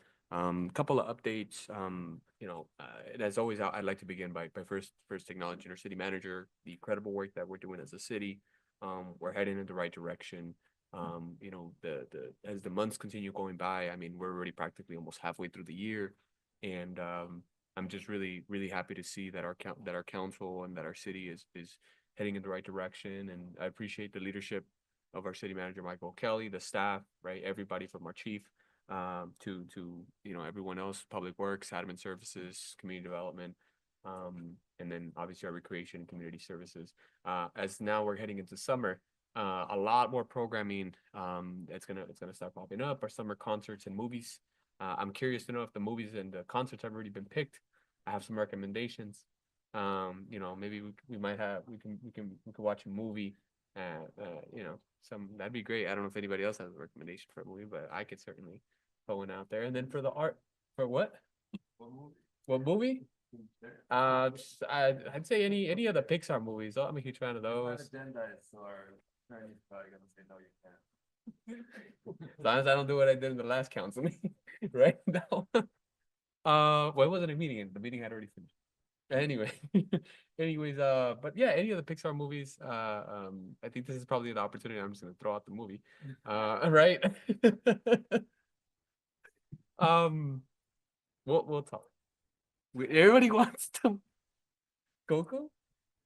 S2: Couple of updates, and as always, I'd like to begin by first acknowledging our city manager, the incredible work that we're doing as a city. We're heading in the right direction. As the months continue going by, I mean, we're already practically almost halfway through the year, and I'm just really, really happy to see that our council and that our city is heading in the right direction. And I appreciate the leadership of our city manager, Michael Kelly, the staff, right? Everybody from our chief to you know, everyone else, public works, admin services, community development, and then obviously our recreation and community services. As now we're heading into summer, a lot more programming it's gonna start popping up. Our summer concerts and movies. I'm curious to know if the movies and the concerts have already been picked. I have some recommendations. You know, maybe we might have we can watch a movie. You know, that'd be great. I don't know if anybody else has a recommendation for a movie, but I could certainly throw one out there. And then for the art, for what? What movie? I'd say any of the Pixar movies. I'm a huge fan of those. As long as I don't do what I did in the last council meeting, right now. What was it a meeting? The meeting had already finished. Anyway, anyways, but yeah, any of the Pixar movies. I think this is probably the opportunity. I'm just gonna throw out the movie. Right. We'll talk. Everybody wants to. Coco?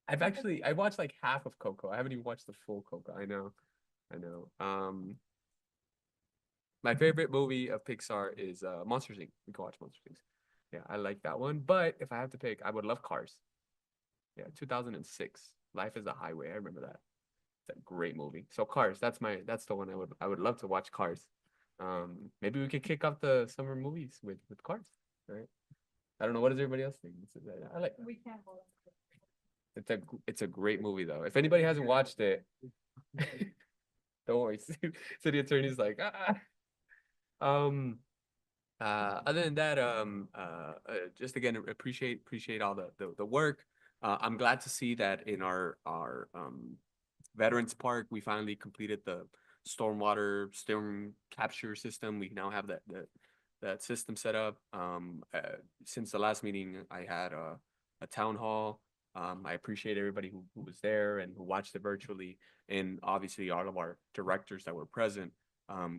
S2: I watched like half of Coco. I haven't even watched the full Coco. I know. My favorite movie of Pixar is Monsters Inc. We can watch Monsters Inc. Yeah, I like that one. But if I have to pick, I would love Cars. Yeah, 2006. Life is a Highway. I remember that. It's a great movie. So Cars, that's the one I would love to watch Cars. Maybe we could kick off the summer movies with Cars, right? I don't know, what does everybody else think? I like
S17: We can't.
S2: it's a great movie though. If anybody hasn't watched it, don't worry. City attorney's like, other than that, just again appreciate all the work. I'm glad to see that in our Veterans Park we finally completed the storm capture system. We now have that system set up. Since the last meeting, I had a town hall. I appreciate everybody who was there and who watched it virtually, and obviously all of our directors that were present.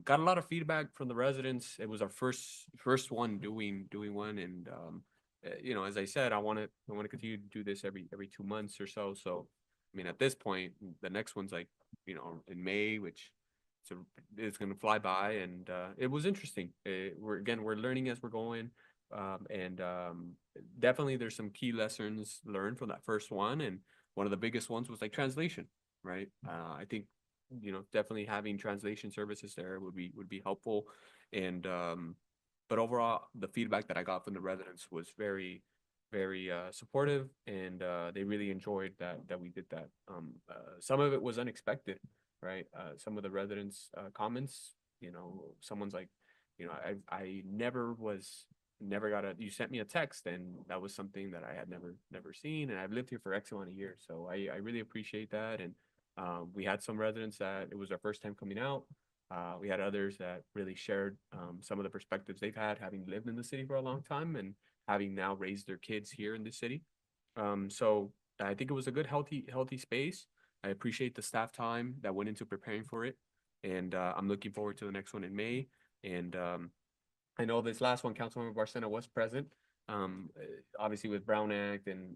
S2: Got a lot of feedback from the residents. It was our first one doing one, and you know, as I said, I want to continue to do this every 2 months or so. So, I mean, at this point, the next one's like, you know, in May, which it's going to fly by, and it was interesting. We're learning as we're going, and definitely there's some key lessons learned from that first one, and one of the biggest ones was like translation, right? I think, you know, definitely having translation services there would be helpful, and but overall the feedback that I got from the residents was very supportive, and they really enjoyed that we did that. Some of it was unexpected, right? Some of the residents comments, you know, someone's like, you know, I never got you sent me a text, and that was something that I had never seen, and I've lived here for X amount of years, so I really appreciate that. And we had some residents that it was their first time coming out. We had others that really shared some of the perspectives they've had, having lived in the city for a long time and having now raised their kids here in the city. So I think it was a good, healthy space. I appreciate the staff time that went into preparing for it, and I'm looking forward to the next one in May. And I know this last one, Councilmember Barcena was present, obviously with Brown Act and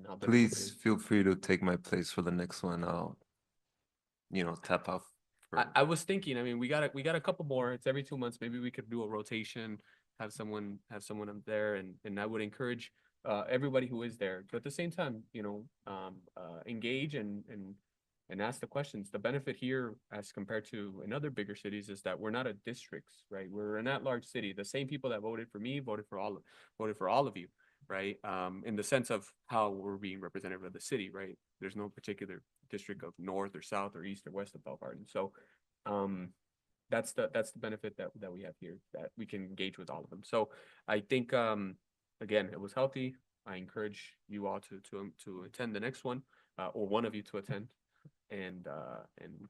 S2: how difficult it
S9: Please
S2: is.
S9: feel free to take my place for the next one. I'll, you know, tap off.
S2: I was thinking, I mean, we got a couple more. It's every 2 months. Maybe we could do a rotation, have someone up there, and I would encourage everybody who is there to at the same time, you know, engage and ask the questions. The benefit here, as compared to in other bigger cities, is that we're not a districts, right? We're an at-large city. The same people that voted for me voted for all of you, right? In the sense of how we're being representative of the city, right? There's no particular district of north or south or east or west of Bell Garden. So that's the benefit that we have here, that we can engage with all of them. So I think again, it was healthy. I encourage you all to attend the next one, or one of you to attend, and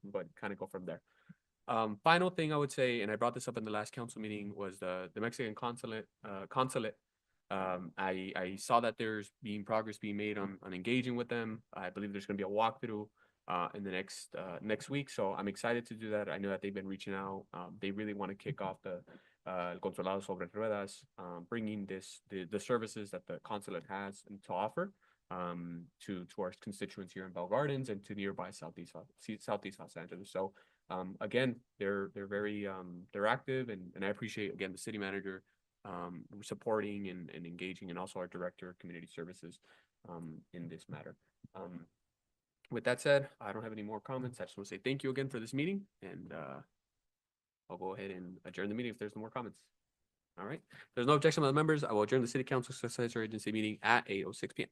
S2: but kind of go from there. Final thing I would say, and I brought this up in the last council meeting, was the Mexican consulate. I saw that there's progress being made on engaging with them. I believe there's going to be a walkthrough in the next week, so I'm excited to do that. I know that they've been reaching out. They really want to kick off the El Consulado Sobre Ruedas, bringing the services that the consulate has and to offer to our constituents here in Bell Gardens and to nearby Southeast Los Angeles. So Again, they're very, they're active and I appreciate, again, the city manager supporting and engaging, and also our director of community services in this matter. With that said, I don't have any more comments. I just want to say thank you again for this meeting, and I'll go ahead and adjourn the meeting if there's no more comments. All right. If there's no objection by the members, I will adjourn the city council successor agency meeting at 8:06 p.m.